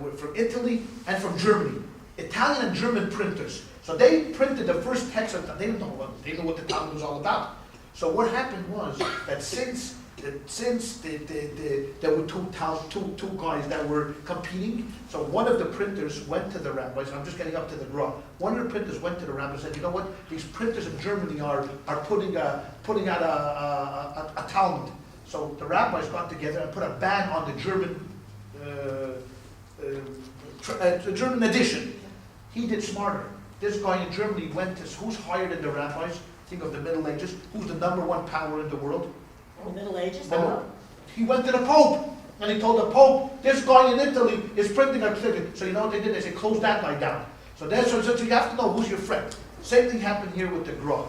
were from Italy and from Germany. Italian and German printers. So they printed the first text of they didn't know what the Talmud was all about. So what happened was that since there were two guys that were competing, so one of the printers went to the rabbis, and I'm just getting up to the Gra. One of the printers went to the rabbis and said, you know what, these printers in Germany are putting out a Talmud. So the rabbis got together and put a ban on the German edition. He did smarter. This guy in Germany went to who's higher than the rabbis. Think of the Middle Ages. Who's the number one power in the world? In the Middle Ages? No. He went to the Pope and he told the Pope, this guy in Italy is printing a ticket. So you know what they did? They said, close that guy down. So you have to know who's your friend. Same thing happened here with the Gra.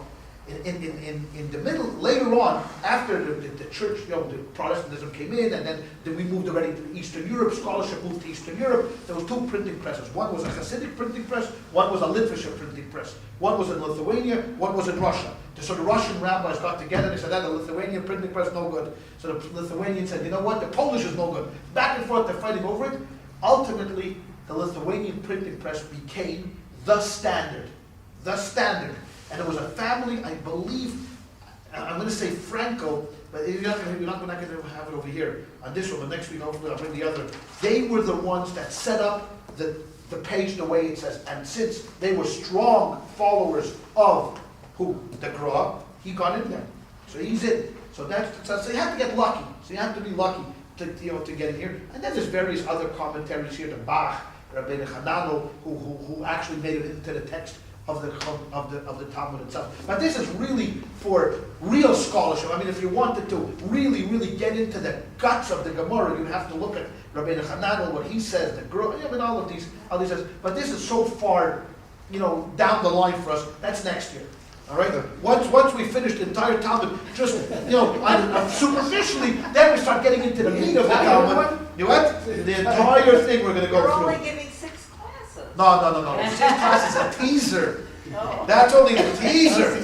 In the middle, later on, after the church, the Protestantism came in, and then we moved already to Eastern Europe, scholarship moved to Eastern Europe, there was 2 printing presses. One was a Hasidic printing press, one was a Litvische printing press. One was in Lithuania, one was in Russia. So the Russian rabbis got together and they said, the Lithuanian printing press no good. So the Lithuanians said, you know what, the Polish is no good. Back and forth, they're fighting over it. Ultimately, the Lithuanian printing press became the standard. The standard. And it was a family, I believe, I'm going to say Franco, but you're not going to have it over here on this one, but next week hopefully I'll bring the other. They were the ones that set up the page the way it says. And since they were strong followers of who? The Gra, he got in there. So he's in. So you have to get lucky. So you have to be lucky to get in here. And then there's various other commentaries here, the Bach, Rabbi Hanano, who actually made it into the text of the Talmud itself. But this is really for real scholarship. I mean, if you wanted to really, really get into the guts of the Gemara, you'd have to look at Rabbi Hanano, what he says, all of these says. But this is so far, down the line for us. That's next year. All right. Once we finish the entire Talmud, just superficially, then we start getting into the meat of the Talmud. You what? The entire thing we're going to go through. We're only giving 6 classes. No. 6 classes is a teaser. That's only the teaser.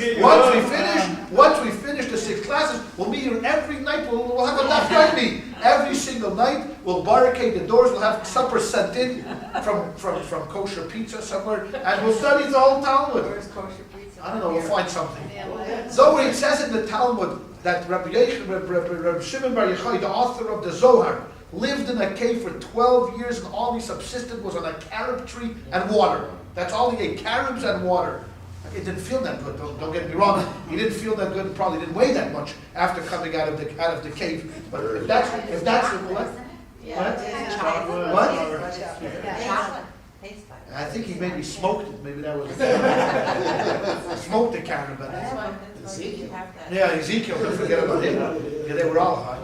Once we finish the 6 classes, we'll meet here every night. We'll have a left right meet. Every single night, we'll barricade the doors. We'll have supper sent in from kosher pizza somewhere, and we'll study the whole Talmud. Where's kosher pizza? I don't know. We'll find something. So it says in the Talmud that Rabbi Shimon Bar Yochai, the author of the Zohar, lived in a cave for 12 years, and all he subsisted was on a carob tree and water. That's all he ate, carobs and water. It didn't feel that good, don't get me wrong. He didn't feel that good, probably didn't weigh that much after coming out of the cave. But if that's what? Chocolate. What? Chocolate. Tastes like it. I think he maybe smoked it. Maybe that was it. Smoked the carob. That's why you have that. Yeah, Ezekiel, don't forget about him. Yeah, they were all high.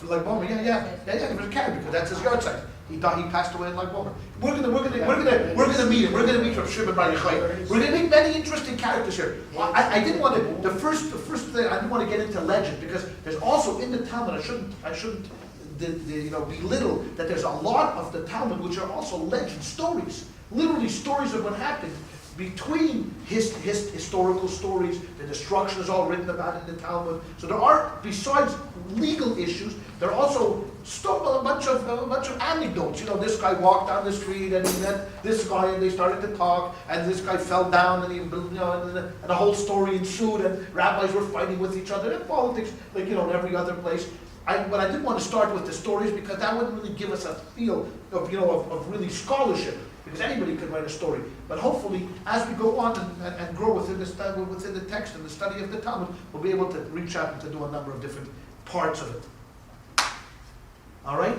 Like Bomer, yeah, it was a carrot because that's his yard site. He passed away in like Bomer. We're gonna meet him. We're gonna meet from Shimon Bar Yochai. We're gonna meet many interesting characters here. I didn't want to. The first thing I didn't want to get into legend because there's also in the Talmud. I shouldn't belittle that there's a lot of the Talmud which are also legend stories, literally stories of what happened. Between his historical stories, the destruction is all written about in the Talmud. So there are, besides legal issues, there are also a bunch of anecdotes. This guy walked down the street and he met this guy and they started to talk, and this guy fell down and and the whole story ensued, and rabbis were fighting with each other, and politics, in every other place. But I didn't want to start with the stories because that wouldn't really give us a feel of really scholarship. Because anybody could write a story. But hopefully, as we go on and grow within the text and the study of the Talmud, we'll be able to reach out and to do a number of different parts of it. All right?